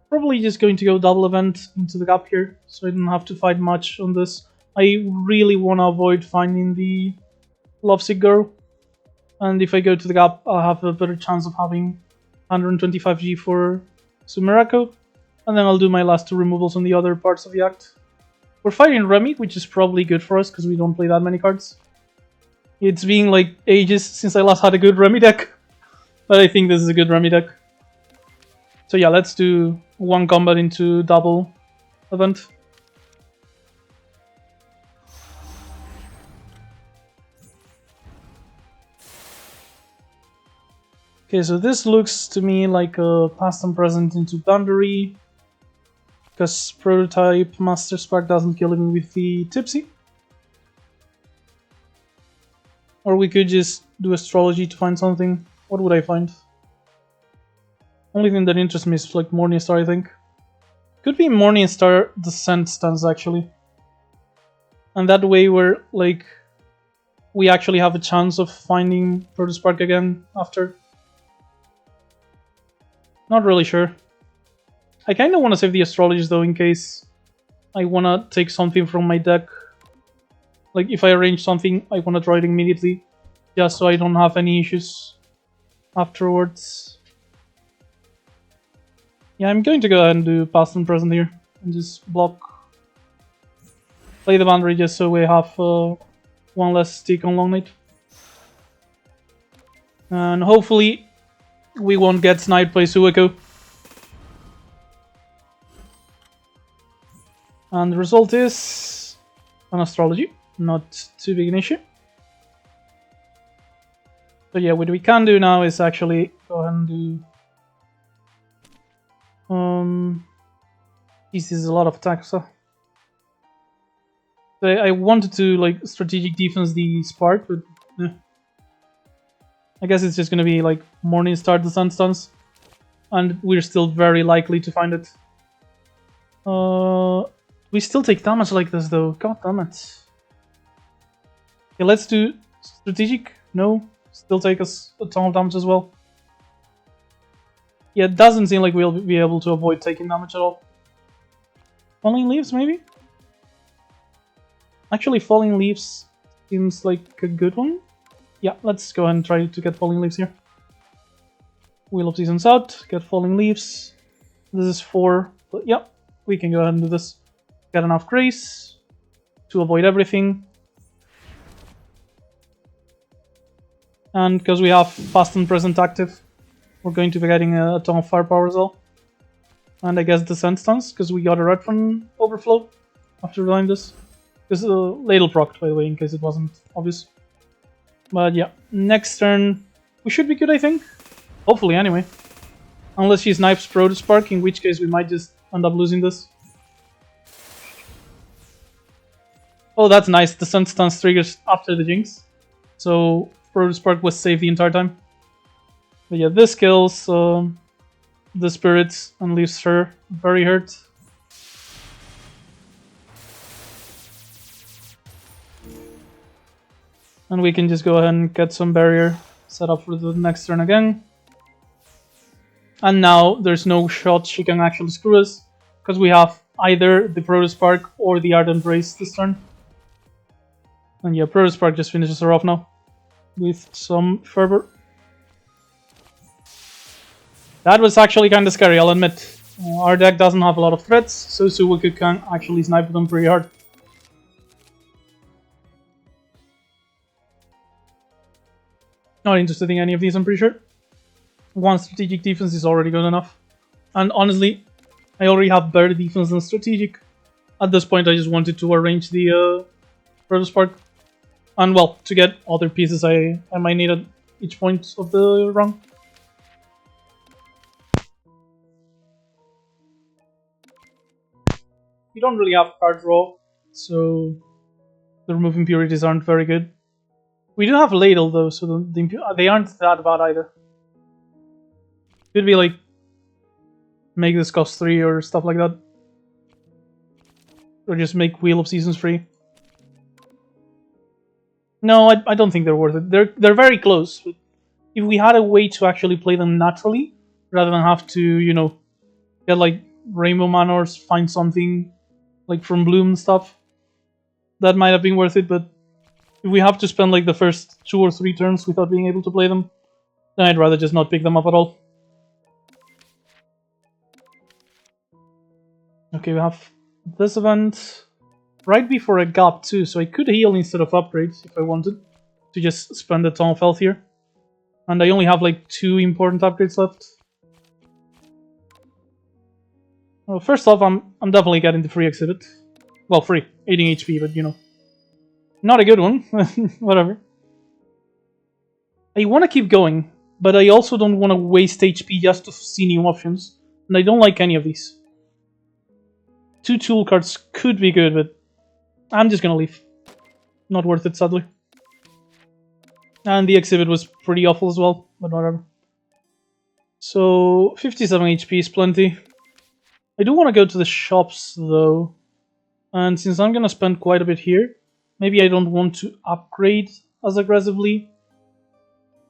probably just going to go double event into the gap here, so I don't have to fight much on this. I really want to avoid finding the Lovesick Girl, and if I go to the gap, I'll have a better chance of having 125G for Sumerako, and then I'll do my last 2 removals on the other parts of the act. We're fighting Remy, which is probably good for us because we don't play that many cards. It's been like ages since I last had a good Remy deck, but I think this is a good Remy deck. So yeah, let's do 1 combat into double event. Okay, so this looks to me like a past and present into boundary, because prototype Master Spark doesn't kill him with the Tipsy. Or we could just do astrology to find something. What would I find? Only thing that interests me is like Morningstar, I think. Could be Morningstar Descent stance actually. And that way we're like we actually have a chance of finding Protospark again after. Not really sure. I kinda wanna save the astrologies though in case I wanna take something from my deck. Like if I arrange something I wanna draw it immediately. Just so I don't have any issues afterwards. Yeah, I'm going to go ahead and do past and present here. And just block. Play the boundary just so we have one less stick on long night. And hopefully we won't get sniped by Sueko. And the result is an astrology. Not too big an issue. So yeah, what we can do now is actually go ahead and do... This is a lot of attack, so... I wanted to like strategic defense the Spark, but I guess it's just gonna be like Morningstar the Sun stance, and we're still very likely to find it. We still take damage like this though. God damn it. Okay, let's do strategic. No, still take us a ton of damage as well. Yeah, it doesn't seem like we'll be able to avoid taking damage at all. Falling Leaves, maybe? Actually, Falling Leaves seems like a good one. Yeah, let's go ahead and try to get Falling Leaves here. Wheel of Seasons out, get Falling Leaves. This is 4, but yeah, we can go ahead and do this. Get enough Grace to avoid everything. And because we have Past and Present active, we're going to be getting a ton of firepower as well. And I guess Descent stance, because we got a red from Overflow after doing this. This is a ladle proc, by the way, in case it wasn't obvious. But yeah, next turn we should be good, I think. Hopefully, anyway. Unless she snipes Protospark, in which case we might just end up losing this. Oh, that's nice. The Sun stance triggers after the Jinx. So Protospark was safe the entire time. But yeah, this kills the spirits and leaves her very hurt. And we can just go ahead and get some barrier set up for the next turn again. And now there's no shot she can actually screw us, because we have either the Protospark or the Ardent Race this turn. And yeah, Protospark just finishes her off now with some fervor. That was actually kind of scary, I'll admit. Our deck doesn't have a lot of threats, so Suwaku can actually snipe them pretty hard. Not interested in any of these, I'm pretty sure. One strategic defense is already good enough. And honestly, I already have better defense than strategic. At this point, I just wanted to arrange the Protospark. And well, to get other pieces I might need at each point of the run. You don't really have card draw, so the remove impurities aren't very good. We do have Ladle though, so they aren't that bad either. Could be like make this cost 3 or stuff like that. Or just make Wheel of Seasons free. No, I don't think they're worth it. They're very close, but if we had a way to actually play them naturally, rather than have to, you know, get like Rainbow Manors, find something like from Bloom and stuff, that might have been worth it, but if we have to spend like the first 2 or 3 turns without being able to play them, then I'd rather just not pick them up at all. Okay, we have this event right before a gap too, so I could heal instead of upgrades if I wanted to just spend a ton of health here. And I only have like 2 important upgrades left. Well, first off, I'm definitely getting the free exhibit. Well, free, 18 HP, but you know. Not a good one, whatever. I want to keep going, but I also don't want to waste HP just to see new options, and I don't like any of these. 2 tool cards could be good, but I'm just gonna leave. Not worth it, sadly. And the exhibit was pretty awful as well, but whatever. So 57 HP is plenty. I do want to go to the shops though, and since I'm gonna spend quite a bit here, maybe I don't want to upgrade as aggressively.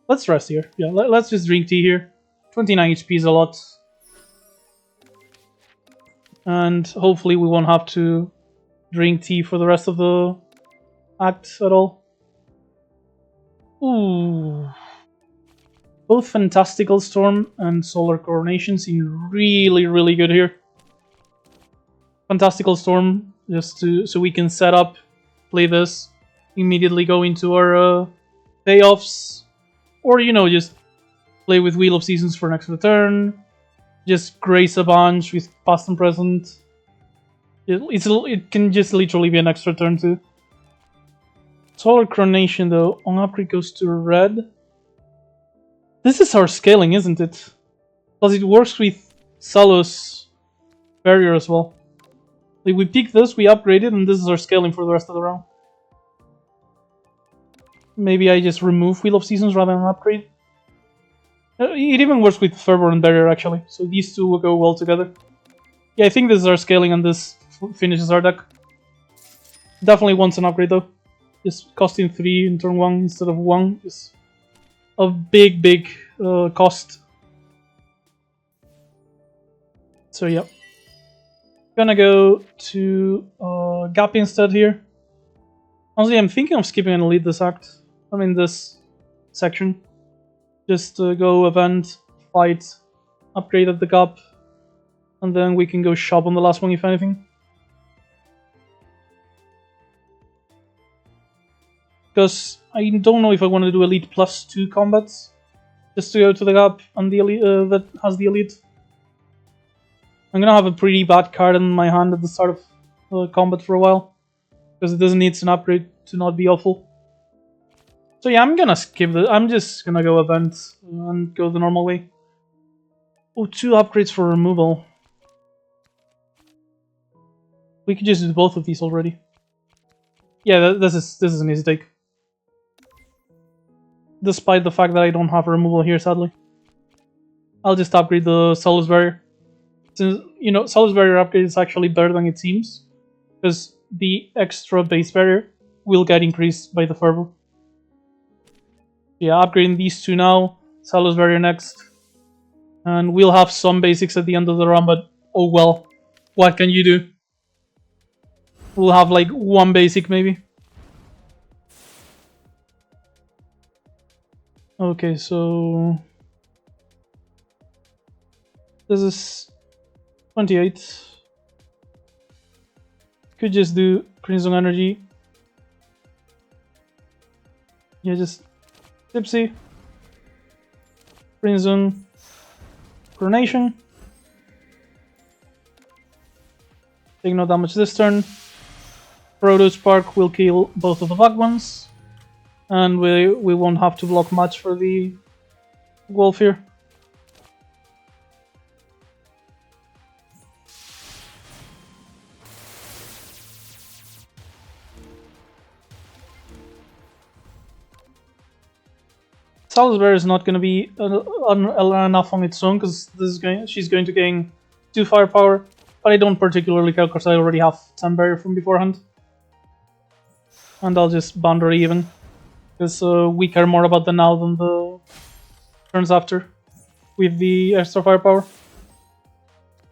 Let's rest here. Yeah, let's just drink tea here. 29 HP is a lot. And hopefully we won't have to drink tea for the rest of the act at all. Ooh. Both Fantastical Storm and Solar Coronation seem really, really good here. Fantastical Storm, just so we can set up, play this, immediately go into our payoffs, or just play with Wheel of Seasons for an extra turn, just grace a bunch with past and present. It can just literally be an extra turn too. Solar Coronation though, on upgrade goes to red. This is our scaling, isn't it? Because it works with Salos Barrier as well. Like we pick this, we upgrade it, and this is our scaling for the rest of the round. Maybe I just remove Wheel of Seasons rather than upgrade. It even works with Fervor and Barrier actually, so these two will go well together. Yeah, I think this is our scaling and this finishes our deck. Definitely wants an upgrade though. Just costing 3 in turn 1 instead of 1 is a big cost. So yeah. Gonna go to Gap instead here. Honestly, I'm thinking of skipping and elite this act. I mean this section. Just go event, fight, upgrade at the Gap, and then we can go shop on the last one if anything. Because I don't know if I want to do elite +2 combats, just to go to the Gap and the elite that has the elite. I'm gonna have a pretty bad card in my hand at the start of combat for a while, because it doesn't need an upgrade to not be awful. So yeah, I'm gonna skip the. I'm just gonna go event and go the normal way. Oh, 2 upgrades for removal. We could just do both of these already. Yeah, this is an easy take. Despite the fact that I don't have removal here, sadly. I'll just upgrade the Solus Barrier. Since, Solus Barrier upgrade is actually better than it seems, because the extra base barrier will get increased by the Fervor. Yeah, upgrading these 2 now, Solus Barrier next. And we'll have some basics at the end of the run, but oh well. What can you do? We'll have like 1 basic maybe. Okay, so this is 28. Could just do Crimson Energy. Yeah, just Tipsy, Crimson, Coronation. Take no damage this turn. Proto Spark will kill both of the back ones. And we won't have to block much for the Wolf here. Salisbury is not going to be enough on its own, because she's going to gain 2 firepower, but I don't particularly care because I already have 10 barrier from beforehand. And I'll just band her even, because we care more about the now than the turns after with the extra firepower.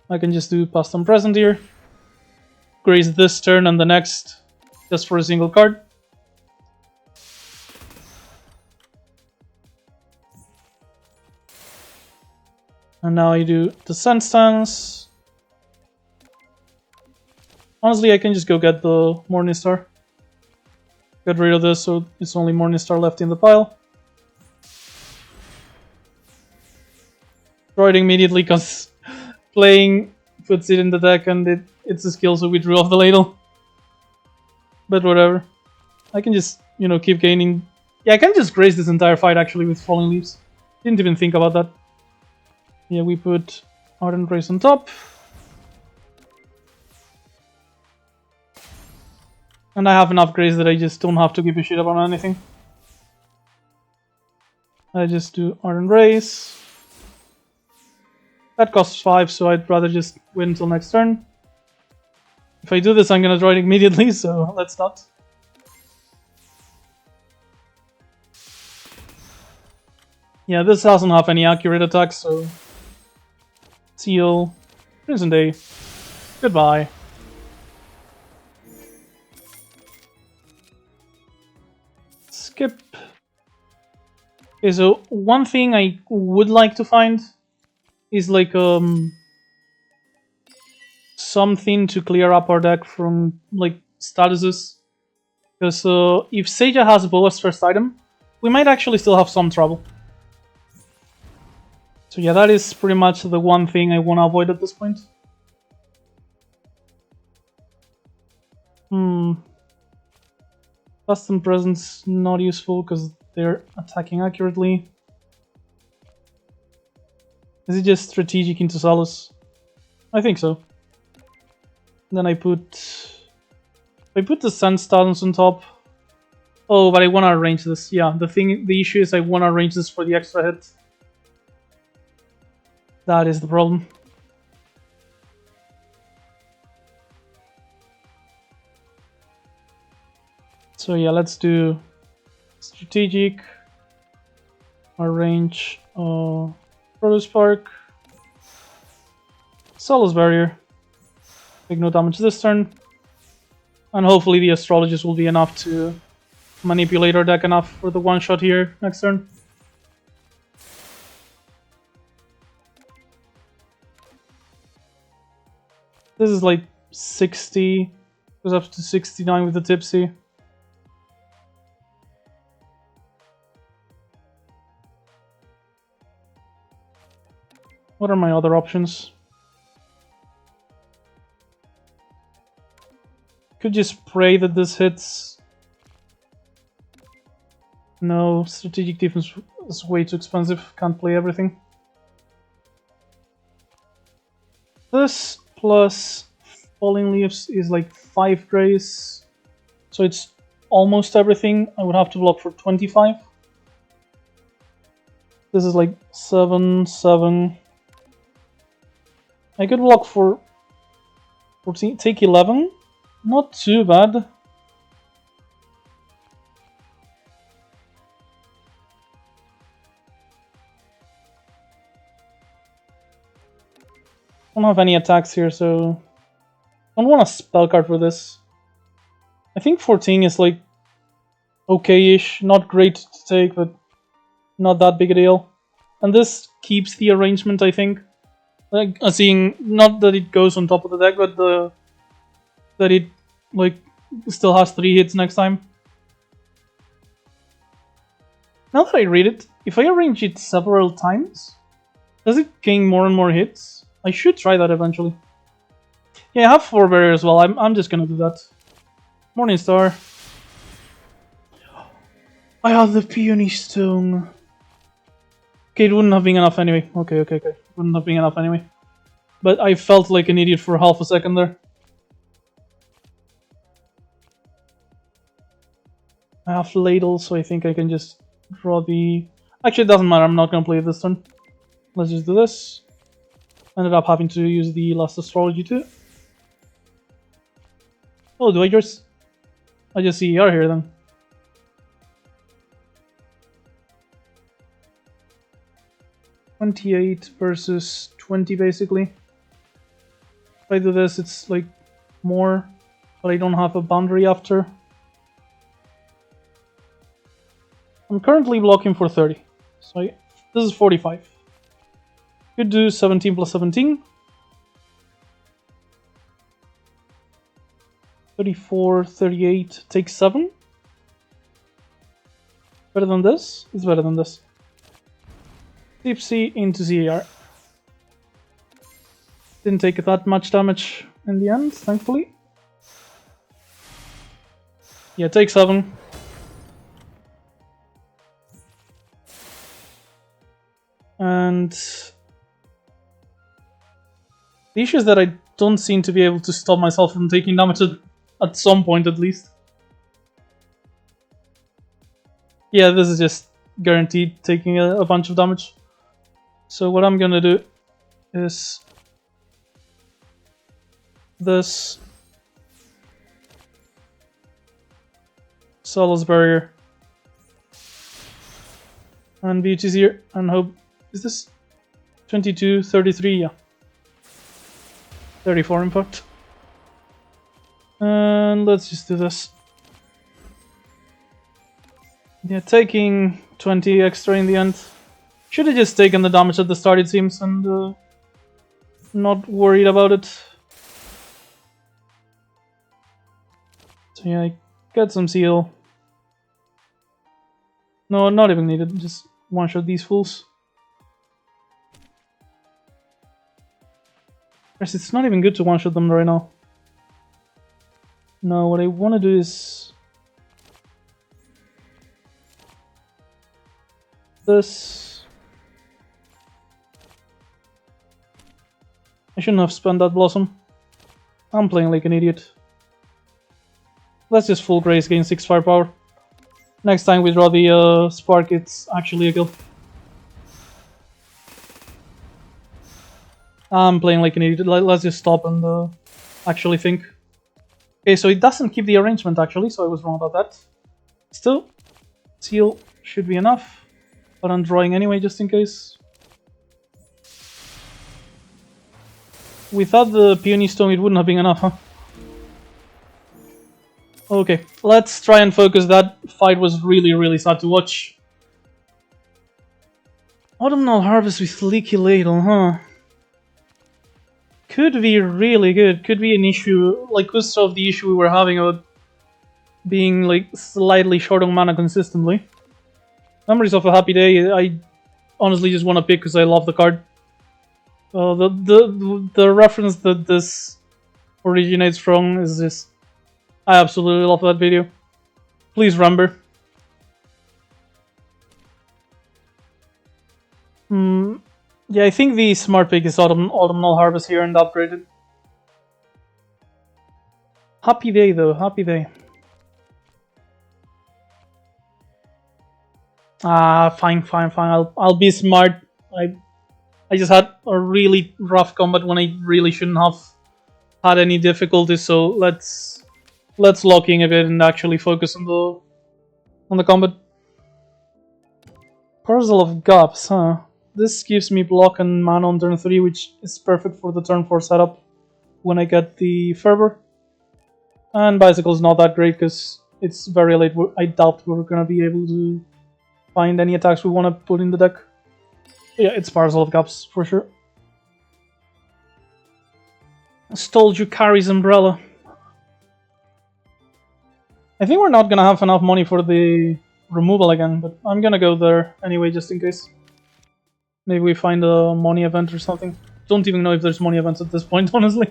I can just do past and present here, graze this turn and the next just for a single card. And now I do the Sand Stance. Honestly, I can just go get the Morningstar. Get rid of this so it's only Morningstar left in the pile. Throw it immediately because playing puts it in the deck and it's a skill, so we drew off the ladle. But whatever. I can just, keep gaining. Yeah, I can just graze this entire fight actually with Falling Leaves. Didn't even think about that. Yeah, we put Ardent Race on top. And I have enough grace that I just don't have to give a shit about anything. I just do Ardent Race. That costs 5, so I'd rather just wait until next turn. If I do this, I'm gonna draw it immediately, so let's not. Yeah, this doesn't have any accurate attacks, so... Seal. Crimson Day. Goodbye. Skip. Okay, so one thing I would like to find is like something to clear up our deck from like statuses. Because if Seija has Bow as first item, we might actually still have some trouble. So yeah, that is pretty much the one thing I want to avoid at this point. Custom Presence not useful because they're attacking accurately. Is it just strategic into Salus? I think so. Then I put the Sun Stance on top. Oh, but I want to arrange this. Yeah, the issue is I want to arrange this for the extra hit. That is the problem. So yeah, let's do strategic, arrange Proto Spark, Solace Barrier, take no damage this turn, and hopefully the Astrologist will be enough to manipulate our deck enough for the one shot here next turn. This is like 60, goes up to 69 with the Tipsy. What are my other options? Could just pray that this hits. No, strategic defense is way too expensive. Can't play everything. This plus Falling Leaves is like 5 grace. So it's almost everything. I would have to block for 25. This is like 7, 7. I could block for 14, take 11. Not too bad. I don't have any attacks here, so I don't want a spell card for this. I think 14 is like okay-ish, not great to take, but not that big a deal. And this keeps the arrangement, I think. Like, seeing not that it goes on top of the deck, but that it like still has 3 hits next time. Now that I read it, if I arrange it several times, does it gain more and more hits? I should try that eventually. Yeah, I have 4 barriers as well. I'm just gonna do that. Morningstar. I have the Peony Stone. Okay, it wouldn't have been enough anyway. Okay. Wouldn't have been enough anyway. But I felt like an idiot for half a second there. I have Ladle, so I think I can just draw the... Actually, it doesn't matter. I'm not going to play it this turn. Let's just do this. Ended up having to use the last Astrology too. Oh, do I just... I just CER here then. $28 versus 20 basically. If I do this, it's like more, but I don't have a boundary after. I'm currently blocking for 30, so this is 45. Could do 17 plus 17. 34, 38, take 7. Better than this? It's better than this. Tipsy into CAR. Didn't take that much damage in the end, thankfully. Yeah, take 7. And the issue is that I don't seem to be able to stop myself from taking damage at some point at least. Yeah, this is just guaranteed taking a bunch of damage. So what I'm gonna do is this Solace Barrier and BH's here and hope. Is this 22, 33? Yeah. 34 in fact. And let's just do this. Yeah, taking 20 extra in the end. Should have just taken the damage at the start, it seems, and not worried about it. So yeah, I got some seal. No, not even needed, just one-shot these fools. It's not even good to one-shot them right now. No, what I want to do is this. I shouldn't have spent that Blossom. I'm playing like an idiot. Let's just full Grace gain 6 firepower. Next time we draw the Spark, it's actually a kill. I'm playing like an idiot. Let's just stop and actually think. Okay, so it doesn't keep the arrangement actually, so I was wrong about that. Still, seal should be enough, but I'm drawing anyway just in case. Without the Peony Stone, it wouldn't have been enough, huh? Okay, let's try and focus. That fight was really sad to watch. Autumnal Harvest with Leaky Ladle, huh? Could be really good. Could be an issue, like could solve the issue we were having about being like slightly short on mana consistently. Memories of a Happy Day, I honestly just want to pick because I love the card. The reference that this originates from is just, I absolutely love that video. Please remember. Yeah, I think the smart pick is Autumnal Harvest here and upgraded. Happy Day though, Happy Day. Fine. I'll be smart. I just had a really rough combat when I really shouldn't have had any difficulties. So let's lock in a bit and actually focus on the combat. Parcel of Gaps, huh? This gives me block and mana on turn 3, which is perfect for the turn 4 setup when I get the Fervor. And Bicycle's not that great because it's very late. I doubt we're gonna be able to find any attacks we want to put in the deck. Yeah, it's Parcel of Gaps for sure. Told you carries Umbrella. I think we're not gonna have enough money for the removal again, but I'm gonna go there anyway just in case. Maybe we find a money event or something. Don't even know if there's money events at this point, honestly.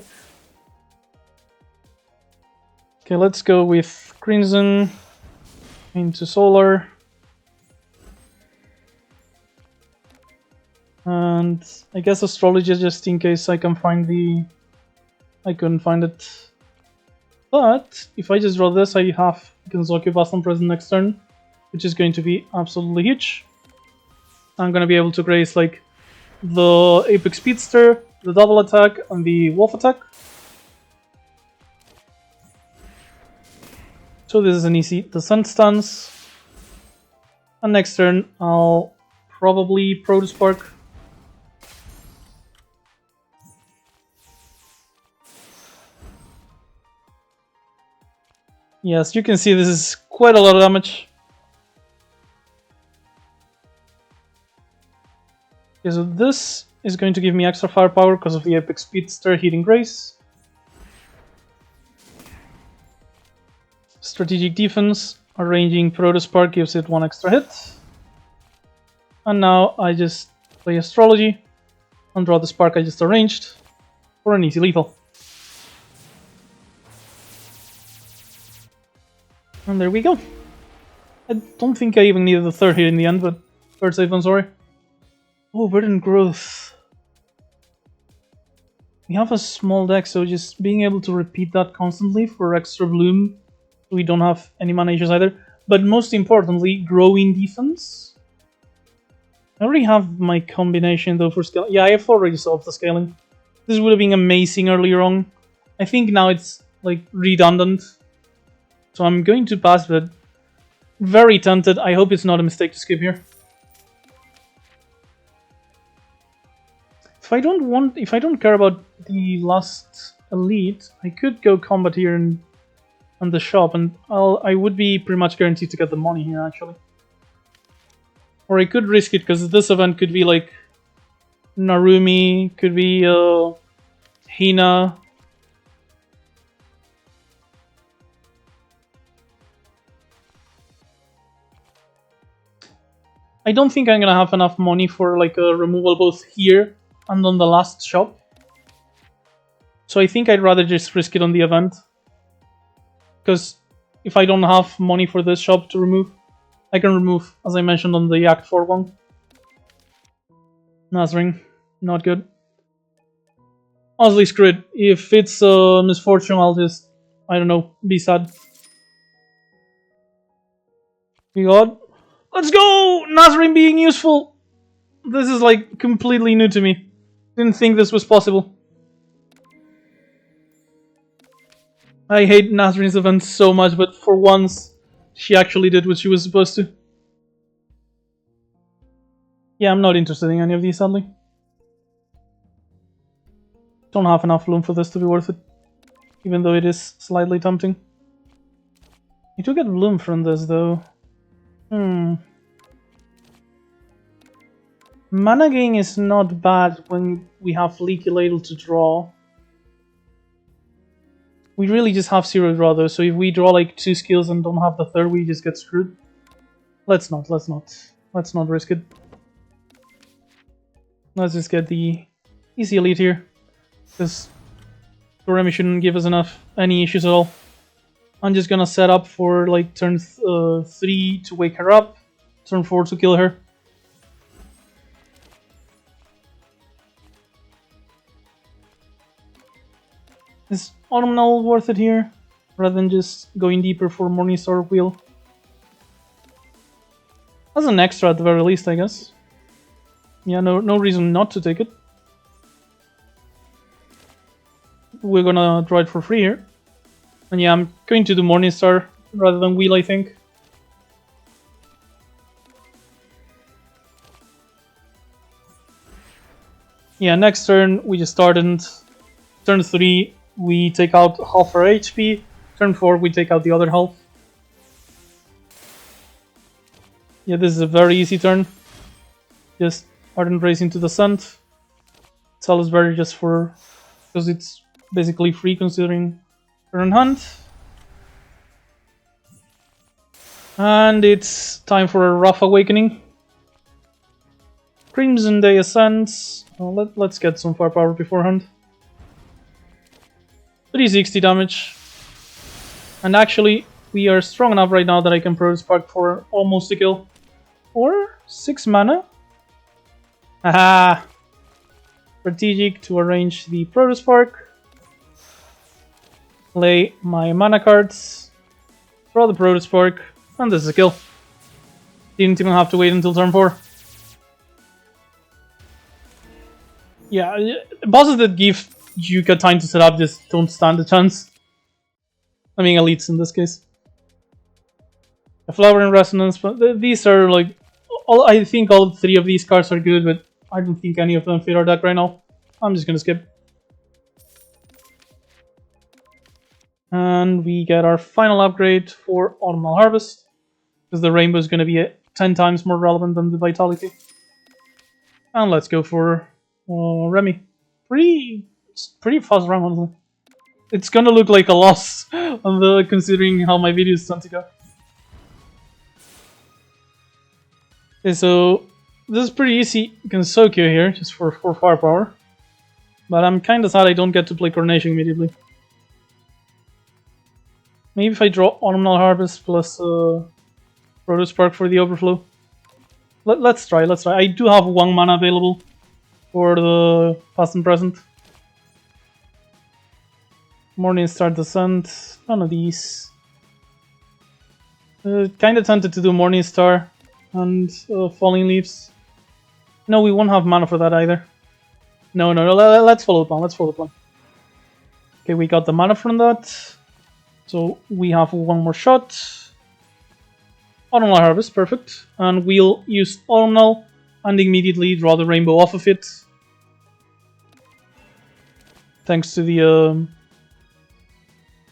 Okay, let's go with Crimson into Solar. And I guess Astrology just in case I can find the... I couldn't find it. But if I just draw this, I have Gensokyo Bastion present next turn, which is going to be absolutely huge. I'm gonna be able to grace like the Apex Speedster, the double attack, and the wolf attack. So this is an easy Descent stance. And next turn I'll probably Proto Spark. Yes, you can see this is quite a lot of damage. Okay, so this is going to give me extra firepower because of the Apex Speedster hitting Grace. Strategic Defense, arranging Proto Spark gives it 1 extra hit. And now I just play Astrology and draw the Spark I just arranged for an easy lethal. And there we go. I don't think I even needed the third hit in the end, but third save, I'm sorry. Oh, verdant growth. We have a small deck, so just being able to repeat that constantly for extra bloom. We don't have any mana issues either. But most importantly, growing defense. I already have my combination though for scaling. Yeah, I have already solved the scaling. This would have been amazing earlier on. I think now it's like redundant. So I'm going to pass, but very tempted. I hope it's not a mistake to skip here. If I don't care about the last elite, I could go combat here and the shop, and I would be pretty much guaranteed to get the money here actually. Or I could risk it because this event could be like Narumi, could be Hina. I don't think I'm gonna have enough money for like a removal both here and on the last shop. So I think I'd rather just risk it on the event. Because if I don't have money for this shop to remove, I can remove, as I mentioned on the Act 4 one. Nazring, not good. Honestly, screw it. If it's a misfortune, I'll just, I don't know, be sad. We got... Let's go! Nazring being useful! This is like completely new to me. Didn't think this was possible. I hate Nazrin's event so much, but for once, she actually did what she was supposed to. Yeah, I'm not interested in any of these, sadly. Don't have enough bloom for this to be worth it. Even though it is slightly tempting. You do get bloom from this, though. Mana gain is not bad when we have Leaky Ladle to draw. We really just have 0 draw though, so if we draw like 2 skills and don't have the third, we just get screwed. Let's not risk it. Let's just get the easy elite here. Because Doremi shouldn't give us any issues at all. I'm just gonna set up for like turn 3 to wake her up, turn 4 to kill her. Is Autumnal worth it here, rather than just going deeper for Morningstar Wheel? As an extra at the very least, I guess. Yeah, no reason not to take it. We're gonna draw it for free here. And yeah, I'm going to do Morningstar rather than Wheel, I think. Yeah, next turn we just started. Turn 3 we take out half our HP. Turn 4 we take out the other half. Yeah, this is a very easy turn. Just Ardent Race into the Scent. Salisbury just for... because it's basically free considering Turn Hunt. And it's time for a Rough Awakening. Crimson Day Ascends. Well, let's get some firepower beforehand. 360 damage. And actually, we are strong enough right now that I can Protospark for almost a kill. Or 6 mana. Haha! Strategic to arrange the Protospark. Play my mana cards. Draw the Protospark. And this is a kill. Didn't even have to wait until turn 4. Yeah, bosses that give Yuuka time to set up just don't stand a chance. I mean, elites in this case. A Flower in Resonance, but these are like... I think all 3 of these cards are good, but I don't think any of them fit our deck right now. I'm just gonna skip. And we get our final upgrade for Autumnal Harvest. Because the Rainbow is gonna be 10 times more relevant than the Vitality. And let's go for Remy. Pretty fast run, honestly. It's gonna look like a loss considering how my videos tend to go. Okay, so this is pretty easy. Gensokyo here, just for firepower. But I'm kinda sad I don't get to play Coronation immediately. Maybe if I draw Autumnal Harvest plus Protospark for the overflow. Let's try. I do have 1 mana available for the past and present. Morningstar Descent. None of these. Kind of tempted to do Morningstar and Falling Leaves. No, we won't have mana for that either. No. Let's follow the plan. Okay, we got the mana from that. So we have 1 more shot. Autumnal Harvest, perfect. And we'll use Autumnal and immediately draw the rainbow off of it. Thanks to the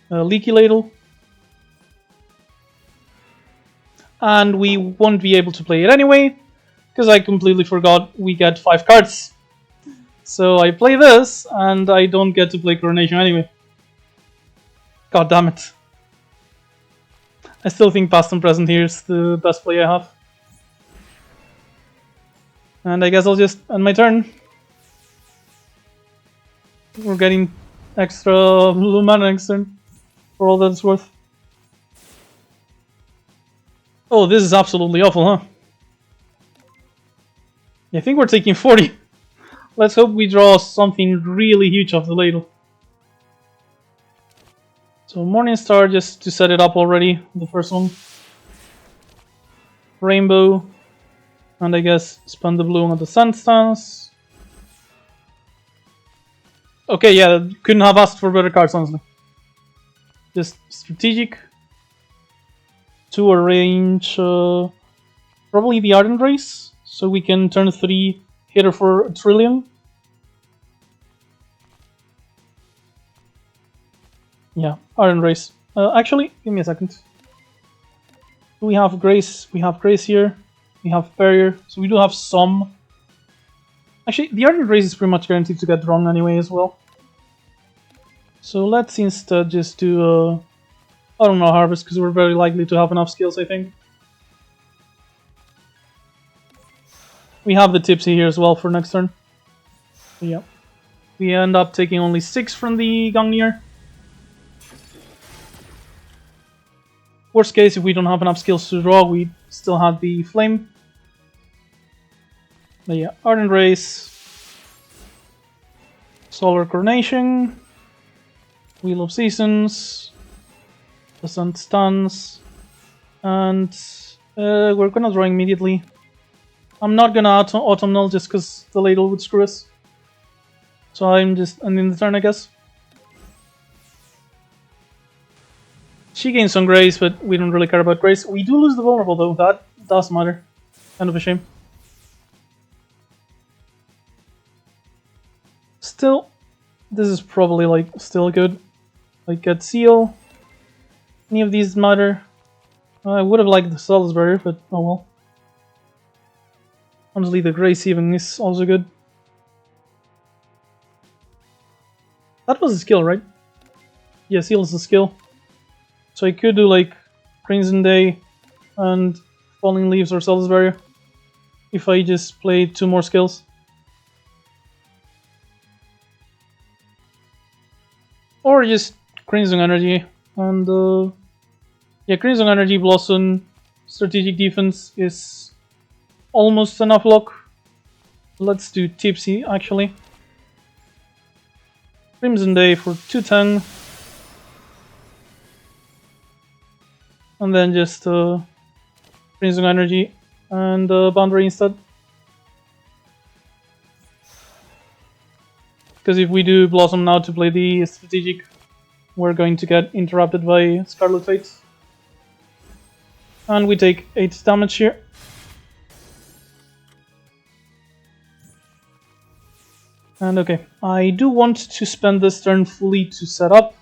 Leaky Ladle. And we won't be able to play it anyway, because I completely forgot we get 5 cards. So I play this, and I don't get to play Coronation anyway. God damn it. I still think past and present here is the best play I have. And I guess I'll just end my turn. We're getting extra blue mana next turn, for all that it's worth. Oh, this is absolutely awful, huh? I think we're taking 40. Let's hope we draw something really huge off the ladle. So Morningstar, just to set it up already, the first one. Rainbow. And I guess spend the blue on the Sand Stance. Okay, yeah, couldn't have asked for better cards, honestly. Just strategic. To arrange probably the Ardent Race, so we can turn 3 hit her for a trillion. Yeah, Ardent Race. Actually, give me a second. We have Grace. We have Grace here. We have Barrier, so we do have some. Actually, the Ardent Race is pretty much guaranteed to get drawn anyway as well. So let's instead just do Autumnal Harvest, because we're very likely to have enough skills, I think. We have the Tipsy here as well for next turn. So yeah. We end up taking only 6 from the Gungnir. Worst case, if we don't have enough skills to draw, we still have the Flame. But yeah, Ardent Race. Solar Coronation. Wheel of Seasons. The Sun Stuns, and we're gonna draw immediately. I'm not gonna Autumnal just because the ladle would screw us. So I'm just ending the turn, I guess. She gains some Grace, but we don't really care about Grace. We do lose the Vulnerable though, that does matter. Kind of a shame. Still, this is probably like still good. Like get Seal. Any of these matter. I would have liked the Salisbury, but oh well. Honestly, the Grace even is also good. That was a skill, right? Yeah, Seal is a skill. So I could do like Crimson Day and Falling Leaves or Salisbury if I just play 2 more skills. Or just Crimson Energy and yeah, Crimson Energy, Blossom, Strategic Defense is almost enough luck. Let's do Tipsy, actually. Crimson Day for 210. And then just Crimson Energy and Boundary instead. Because if we do Blossom now to play the Strategic, we're going to get interrupted by Scarlet Fates. And we take 8 damage here. And okay, I do want to spend this turn fully to set up,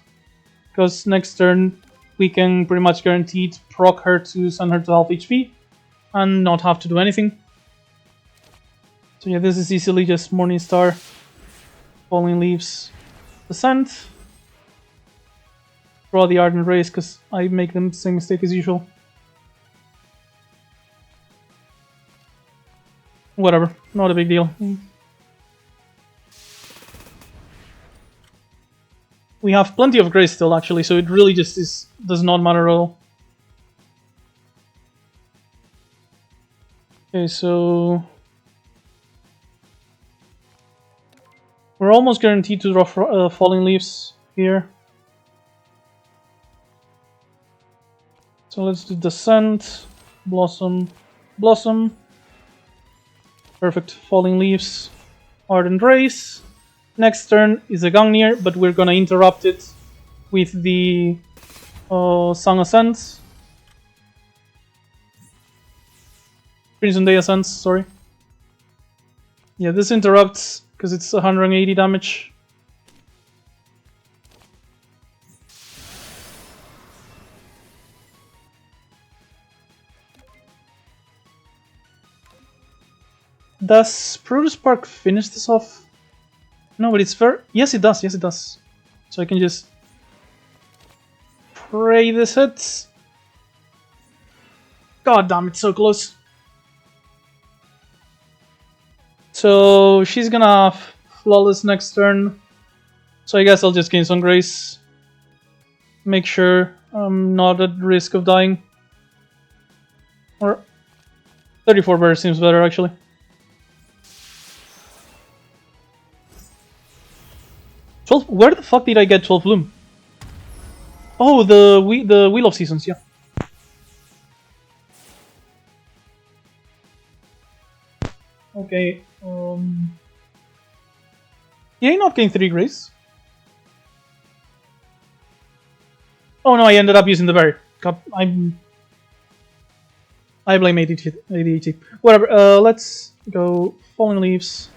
because next turn we can pretty much guaranteed proc her to send her to half HP and not have to do anything. So yeah, this is easily just Morningstar, Falling Leaves, Descent. Draw the Ardent Race because I make the same mistake as usual. Whatever, not a big deal. We have plenty of Grace still, actually, so it really just does not matter at all. Okay, so we're almost guaranteed to draw falling leaves here. So let's do Descent, Blossom, Blossom. Perfect. Falling leaves, Ardent Race. Next turn is a Gungnir, but we're gonna interrupt it with the Song Ascents. Crimson Day Ascents, sorry. Yeah, this interrupts because it's 180 damage. Does Proto Spark finish this off? No, but it's fair. Yes, it does. Yes, it does. So I can just pray this hits. God damn, it's so close. So she's gonna have Flawless next turn. So I guess I'll just gain some grace. Make sure I'm not at risk of dying. Or 34 burst seems better actually. Where the fuck did I get 12 Bloom? Oh, the Wheel of Seasons, yeah. Okay, did I not gain 3 grace? Oh no, I ended up using the berry. God, I blame ADHD. Whatever, let's go Falling Leaves.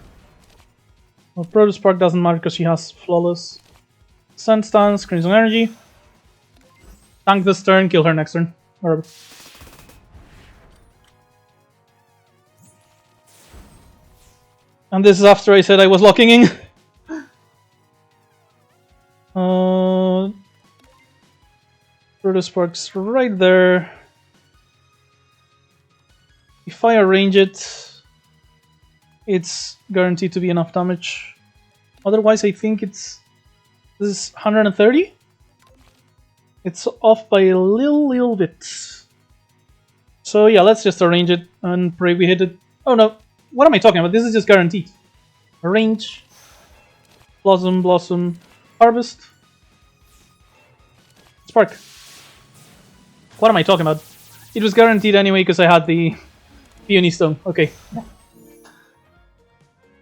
Well, Proto Spark doesn't matter because she has Flawless. Sun Stance, Crimson Energy. Tank this turn, kill her next turn. Whatever. And this is after I said I was locking in. Proto Spark's right there. If I arrange it, it's guaranteed to be enough damage. Otherwise, I think this is 130. It's off by a little bit. So yeah, let's just arrange it and pray we hit it. Oh no, what am I talking about? This is just guaranteed. Arrange, Blossom, Blossom, Harvest, Spark. What am I talking about? It was guaranteed anyway because I had the Peony Stone. Okay.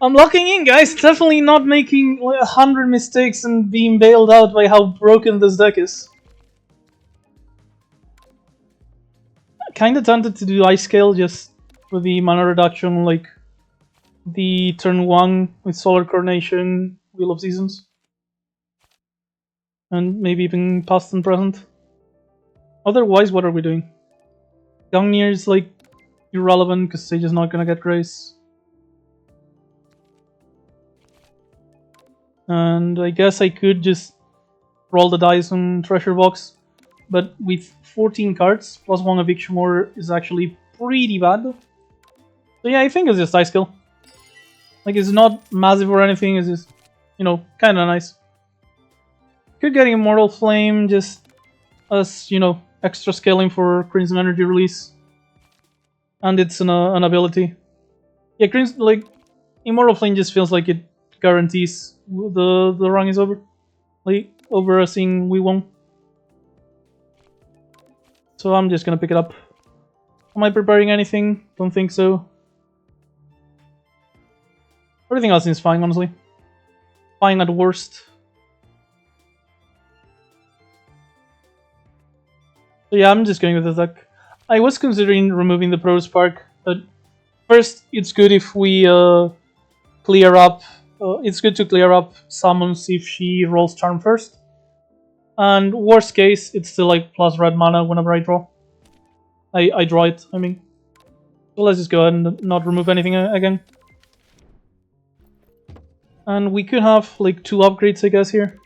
I'm locking in, guys. Definitely not making 100 mistakes and being bailed out by how broken this deck is. Kinda tempted to do Ice Scale just for the mana reduction, like the turn 1 with Solar Coronation, Wheel of Seasons. And maybe even past and present. Otherwise, what are we doing? Gungnir is like irrelevant because they're just not gonna get Grace. And I guess I could just roll the dice on Treasure Box, but with 14 cards plus 1 Eviction Order is actually pretty bad. So yeah, I think it's just Ice Skill. Like, it's not massive or anything, it's just, you know, kinda nice. Could get Immortal Flame just as, you know, extra scaling for Crimson Energy release. And it's an ability. Yeah, Crimson, like, Immortal Flame just feels like it guarantees the run is over. Like, over a thing we won. So I'm just gonna pick it up. Am I preparing anything? Don't think so. Everything else seems fine, honestly. Fine at worst. So yeah, I'm just going with the deck. I was considering removing the Proto Spark, but first it's good if we clear up. It's good to clear up summons if she rolls Charm first. And worst case, it's still like plus red mana whenever I draw. I draw it, I mean. So let's just go ahead and not remove anything again. And we could have like 2 upgrades, I guess, here.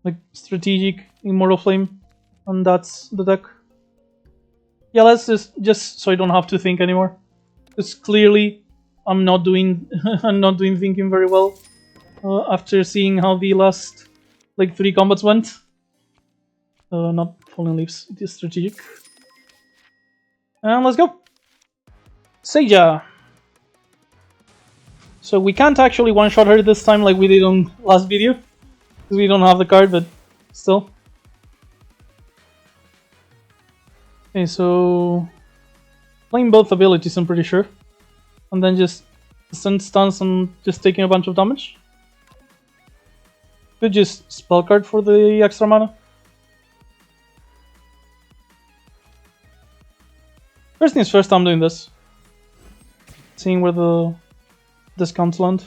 Like Strategic, Immortal Flame, and that's the deck. Yeah, let's just so I don't have to think anymore. Because clearly I'm not doing thinking very well after seeing how the last like 3 combats went. Not Falling Leaves, it is Strategic. And let's go. Seiya. So we can't actually one-shot her this time like we did on last video, because we don't have the card, but still. Okay, so playing both abilities, I'm pretty sure, and then just send stance and just taking a bunch of damage. Could just spell card for the extra mana. First things first, I'm doing this. Seeing where the discounts land.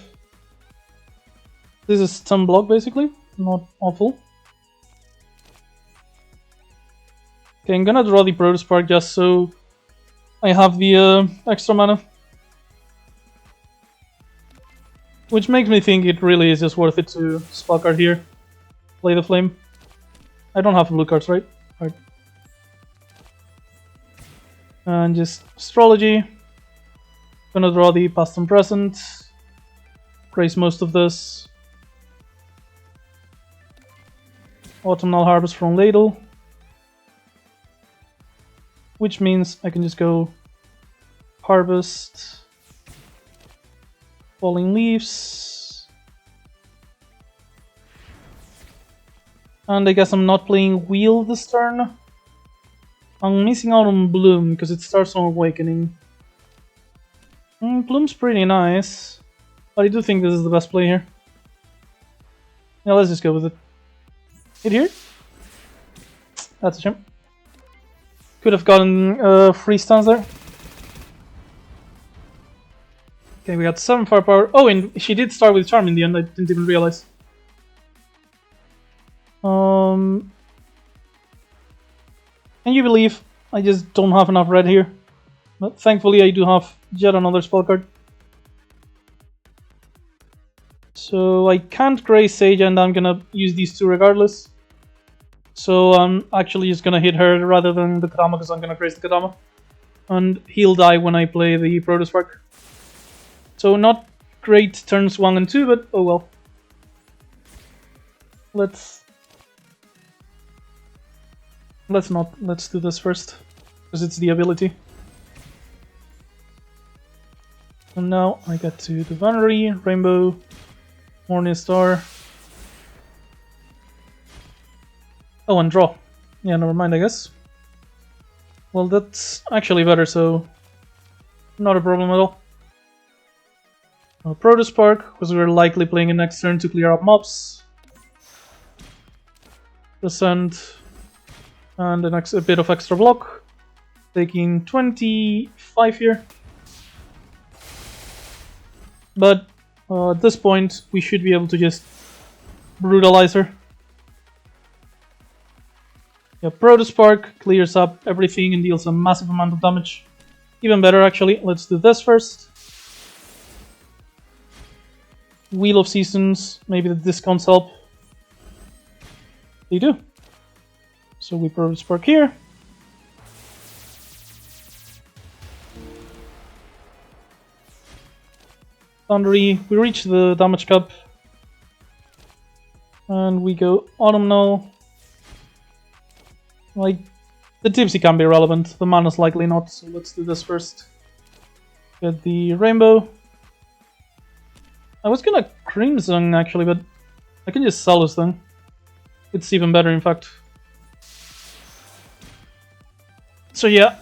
This is 10 block basically, not awful. Okay, I'm gonna draw the Proto Spark just so I have the extra mana. Which makes me think it really is just worth it to spell card here. Play the flame. I don't have blue cards, right? Right. And just astrology. Gonna draw the past and present. Grace most of this. Autumnal Harvest from Ladle. Which means I can just go Harvest. Falling Leaves. And I guess I'm not playing Wheel this turn. I'm missing out on Bloom because it starts on Awakening. Bloom's pretty nice, but I do think this is the best play here. Yeah, let's just go with it. Hit here? That's a shame. Could have gotten free stance there. Okay, we got 7 firepower. Oh, and she did start with Charm in the end, I didn't even realize. Can you believe I just don't have enough red here? But thankfully I do have yet another spell card. So I can't Grace Sage and I'm gonna use these two regardless. So I'm actually just gonna hit her rather than the Kadama because I'm gonna Grace the Kadama. And he'll die when I play the Proto Spark. So not great turns 1 and 2, but oh well. Let's do this first, because it's the ability. And now I get to the Vannery, Rainbow, Morning Star. Oh, and draw. Yeah, never mind, I guess. Well, that's actually better, so not a problem at all. Proto Spark, because we're likely playing it next turn to clear up mobs. Descent. And a bit of extra block. Taking 25 here. But at this point, we should be able to just brutalize her. Yeah, Proto Spark clears up everything and deals a massive amount of damage. Even better, actually. Let's do this first. Wheel of Seasons. Maybe the discounts help. They do. So we Proto Spark here. Thundery, we reach the damage cap. And we go Autumnal. Like, the Tipsy can be relevant, the mana's likely not, so let's do this first. Get the Rainbow. I was gonna Crimson actually, but I can just sell this thing. It's even better, in fact. So yeah,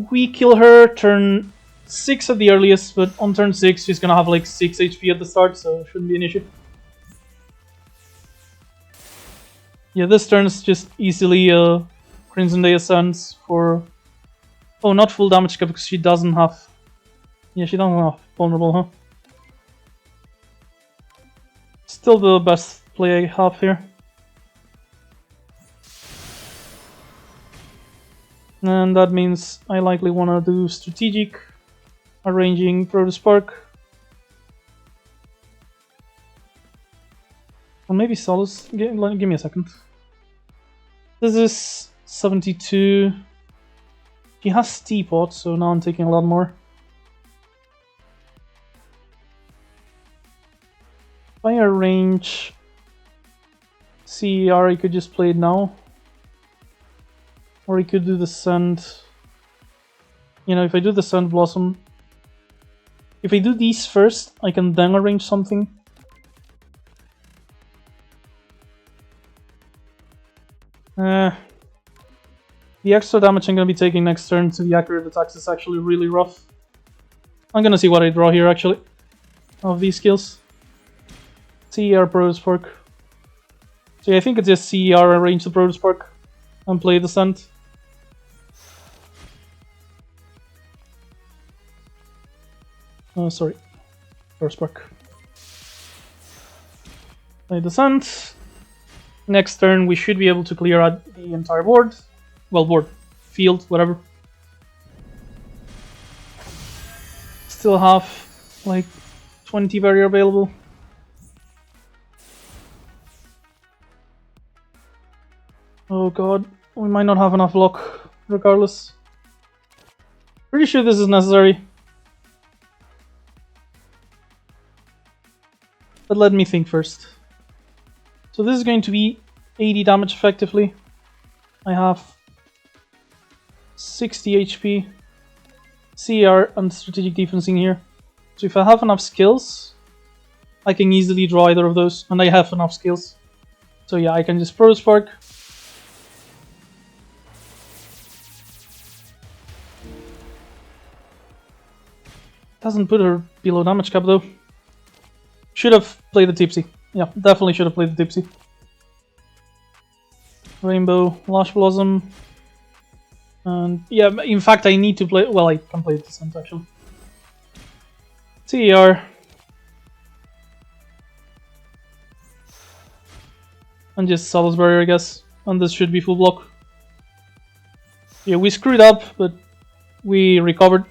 we kill her turn 6 at the earliest, but on turn 6 she's gonna have like 6 HP at the start, so it shouldn't be an issue. Yeah, this turn is just easily Crimson Day Ascends for... Oh, not full damage cap because she doesn't have... Yeah, she doesn't have vulnerable, huh? Still the best play I have here. And that means I likely want to do strategic, arranging Proto Spark. Or maybe Solace. Give me a second. This is 72. She has Teapot, so now I'm taking a lot more. If I arrange CER, I could just play it now. Or I could do the Sand. You know, if I do the Sand Blossom, If I do these first, I can then arrange something. The extra damage I'm going to be taking next turn to the accurate attacks is actually really rough. I'm going to see what I draw here, actually, of these skills. CER Protospark. So yeah, I think it's just CER, arrange the Protospark, and play Descent. Oh, sorry. Protospark. Play Descent. Next turn, we should be able to clear out the entire board. Well, board. Field, whatever. Still have, like, 20 barrier available. Oh god, we might not have enough luck, regardless. Pretty sure this is necessary. But let me think first. So this is going to be 80 damage effectively. I have 60 HP, CR and strategic defensing here. So if I have enough skills, I can easily draw either of those, and I have enough skills. So yeah, I can just Protospark. Doesn't put her below damage cap though. Should have played the Tipsy. Yeah, definitely should have played the Tipsy. Rainbow, Lush Blossom. And yeah, in fact I need to play, well, I can play the Descent actually. TER. And just Salisbury, I guess. And this should be full block. Yeah, we screwed up, but we recovered.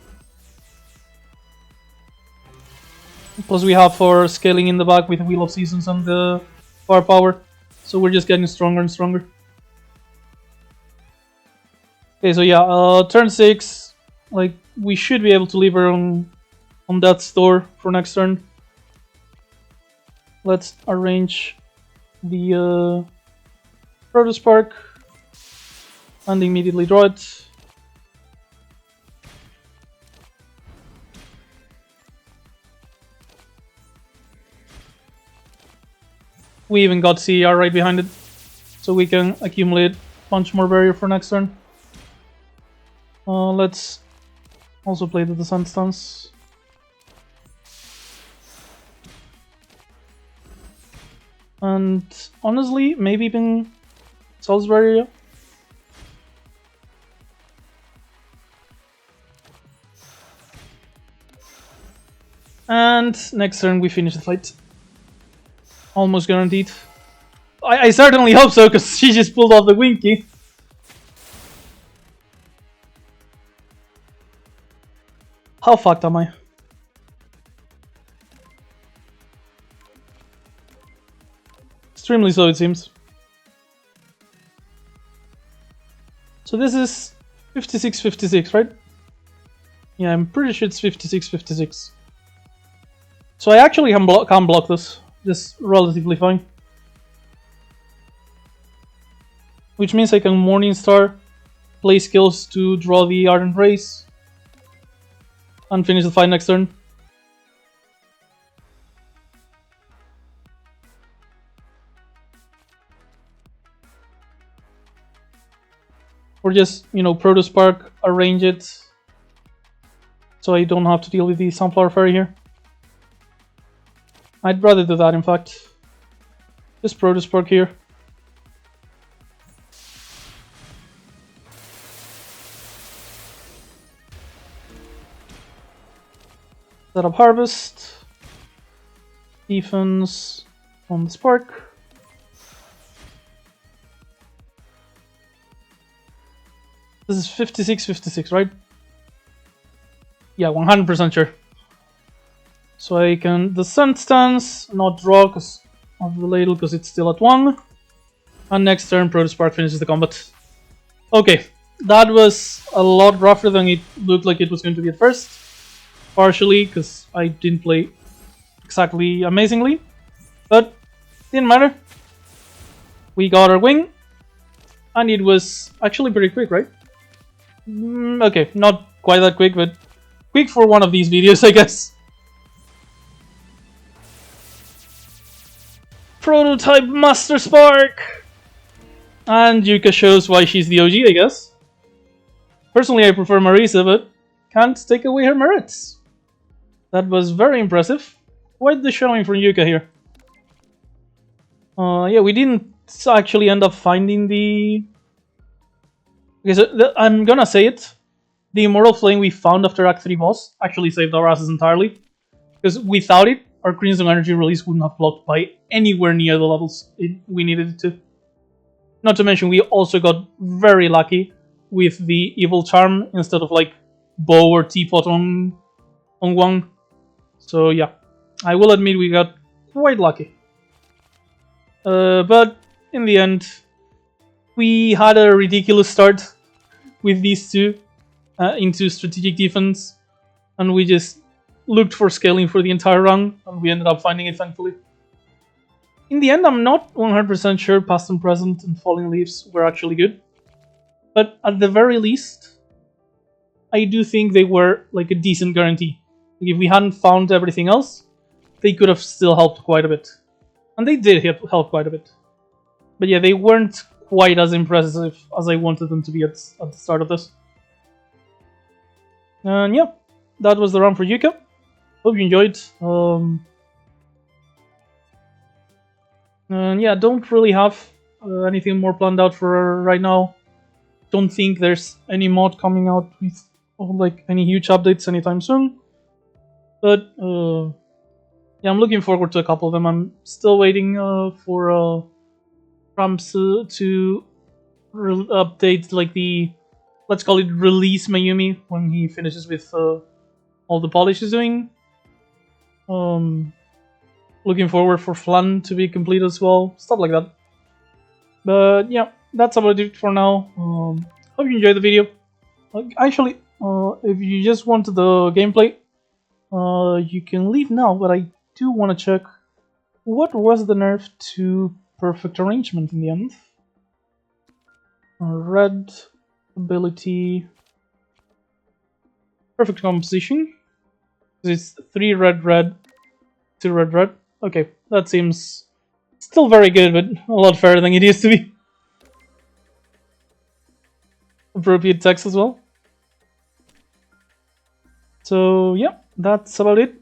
Plus we have our scaling in the back with Wheel of Seasons and the firepower. So we're just getting stronger and stronger. Okay, so yeah, turn 6. Like, we should be able to leave her on that store for next turn. Let's arrange the Protospark and immediately draw it. We even got CER right behind it, so we can accumulate a bunch more barrier for next turn. Let's also play the Descent stance. And honestly, maybe even Salisbury. And next turn we finish the fight. Almost guaranteed. I certainly hope so, because she just pulled off the Winky. How fucked am I? Extremely so, it seems. So this is 56-56, right? Yeah, I'm pretty sure it's 56-56. So I actually can block this. Just relatively fine. Which means I can Morningstar, play skills to draw the Ardent Race, and finish the fight next turn. Or just, you know, Protospark, arrange it, so I don't have to deal with the Sunflower Fairy here. I'd rather do that, in fact. Just Protospark here. Set up Harvest. Defense on the Spark. This is 56-56, right? Yeah, 100% sure. So I can Descent stance, not draw because of the ladle, because it's still at 1. And next turn, Protospark finishes the combat. Okay, that was a lot rougher than it looked like it was going to be at first. Partially because I didn't play exactly amazingly, but didn't matter. We got our wing, and it was actually pretty quick, right? Okay, not quite that quick, but quick for one of these videos, I guess. Prototype Master Spark! And Yuuka shows why she's the OG, I guess. Personally, I prefer Marisa, but can't take away her merits. That was very impressive. Quite the showing from Yuuka here. Yeah, we didn't actually end up finding the... Okay, I'm gonna say it. The Immortal Flame we found after Act 3 boss actually saved our asses entirely. Because without it, our Crimson Energy release wouldn't have blocked by anywhere near the levels we needed it to. Not to mention, we also got very lucky with the Evil Charm instead of like Bow or Teapot on Wang. So yeah, I will admit we got quite lucky. But in the end, we had a ridiculous start with these two into strategic defense, and we just looked for scaling for the entire run, and we ended up finding it, thankfully. In the end, I'm not 100% sure Past and Present and Falling Leaves were actually good, but at the very least, I do think they were like a decent guarantee. Like if we hadn't found everything else, they could have still helped quite a bit. And they did help quite a bit. But yeah, they weren't quite as impressive as I wanted them to be at the start of this. And yeah, that was the run for Yuuka. Hope you enjoyed. And yeah, don't really have anything more planned out for right now. Don't think there's any mod coming out with like any huge updates anytime soon. But yeah, I'm looking forward to a couple of them. I'm still waiting for Ramps to update like the, let's call it release Mayumi when he finishes with all the polish he's doing. Looking forward for Flan to be complete as well, stuff like that. But yeah, that's about it for now. Hope you enjoyed the video. Actually, if you just wanted the gameplay, you can leave now, but I do want to check what was the nerf to perfect arrangement in the end. Red ability, perfect composition. It's 3 red red, 2 red red. Okay, that seems still very good, but a lot fairer than it used to be. Appropriate text as well. So yeah, that's about it.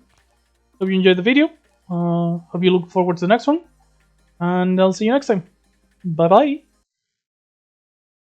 Hope you enjoyed the video. Hope you look forward to the next one. And I'll see you next time. Bye bye.